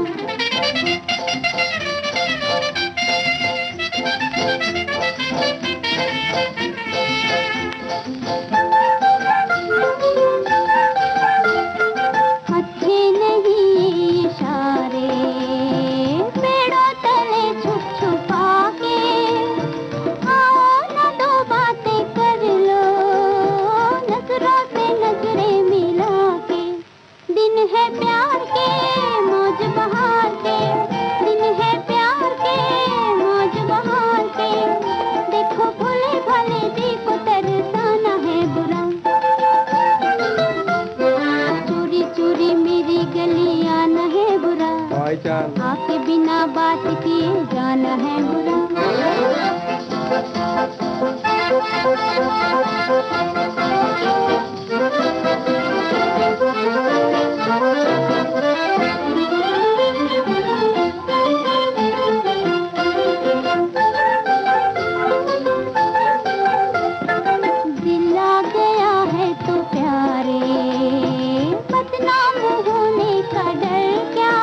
अच्छे नहीं इशारे पेड़ों तले छुप छुपा के, आओ न दो बातें कर लो नजरों से नजरें मिला के। दिन है प्यार के मौज बहार के, दिन है प्यार के मौज बहार के। देखो भोले भाले जी को तरसाना है बुरा, चोरी चोरी मेरी गली आना है बुरा, आके बिना बात किए जाना है बुरा। दिल आ गया है तो प्यारे, बदनाम होने का डर क्या,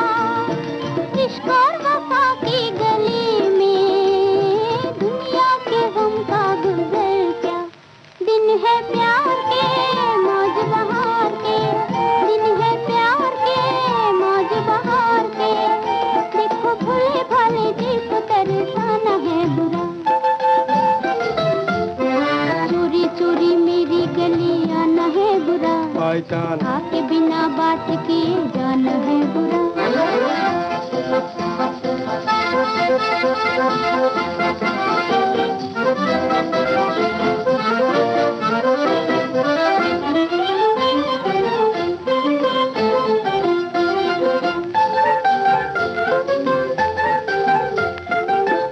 इश्क और वफा की गली में दुनिया के गम का गुजर क्या। दिन है प्यार के मौज बहार के, दिन है प्यार के मौज बहार के। देखो भोले भाले जी को तरसाना है बुरा, चोरी चोरी मेरी गली आना है बुरा, आके बिना बात किए जाना है बुरा।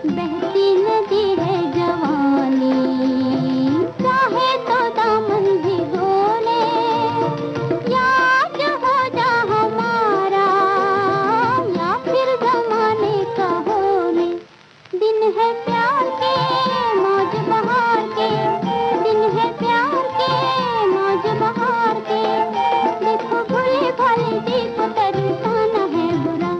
बहती नदी है जवानी, चाहे तो दामन भिगो ले, याद हो जा हमारा या फिर जमाने का हो ले। दिन है प्यार के मौज बहार के, दिन है प्यार के मौज बहार के। देखो भोले भाले जी को तरसाना है बुरा,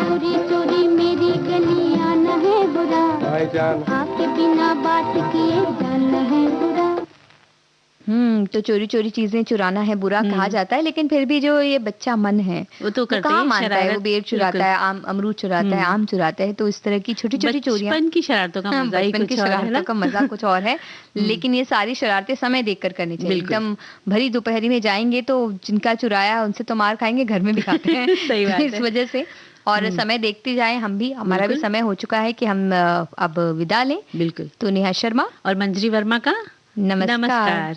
चोरी चोरी मेरी गली आना है बुरा, आपके बिना बात किए जाना है बुरा। तो चोरी चोरी चीजें चुराना है बुरा कहा जाता है, लेकिन फिर भी जो ये बच्चा मन है वो तो करते कहाँ ही मानता है। वो शरारत, बेर चुराता है, आम अमरूद चुराता है, आम चुराता है। तो इस तरह की छोटी छोटी चोरियां, बचपन की शरारतों का मजा ही बचपन की कुछ और है शरारतों ना। का मजा कुछ और है। लेकिन ये सारी शरारतें समय देखकर करनी चाहिए। बिल्कुल। एकदम भरी दोपहरी में जाएंगे तो जिनका चुराया उनसे तो मार खाएंगे, घर में भी खाते हैं। सही बात इस है। वजह से और समय देखते जाएं हम भी। हमारा भी बिल्कुल। समय हो चुका है कि हम अब विदा लें। बिल्कुल। तो नेहा शर्मा और मंजरी वर्मा का नमस्कार।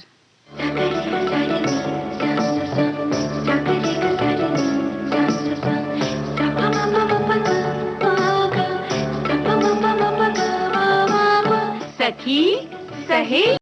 सखी सहेली।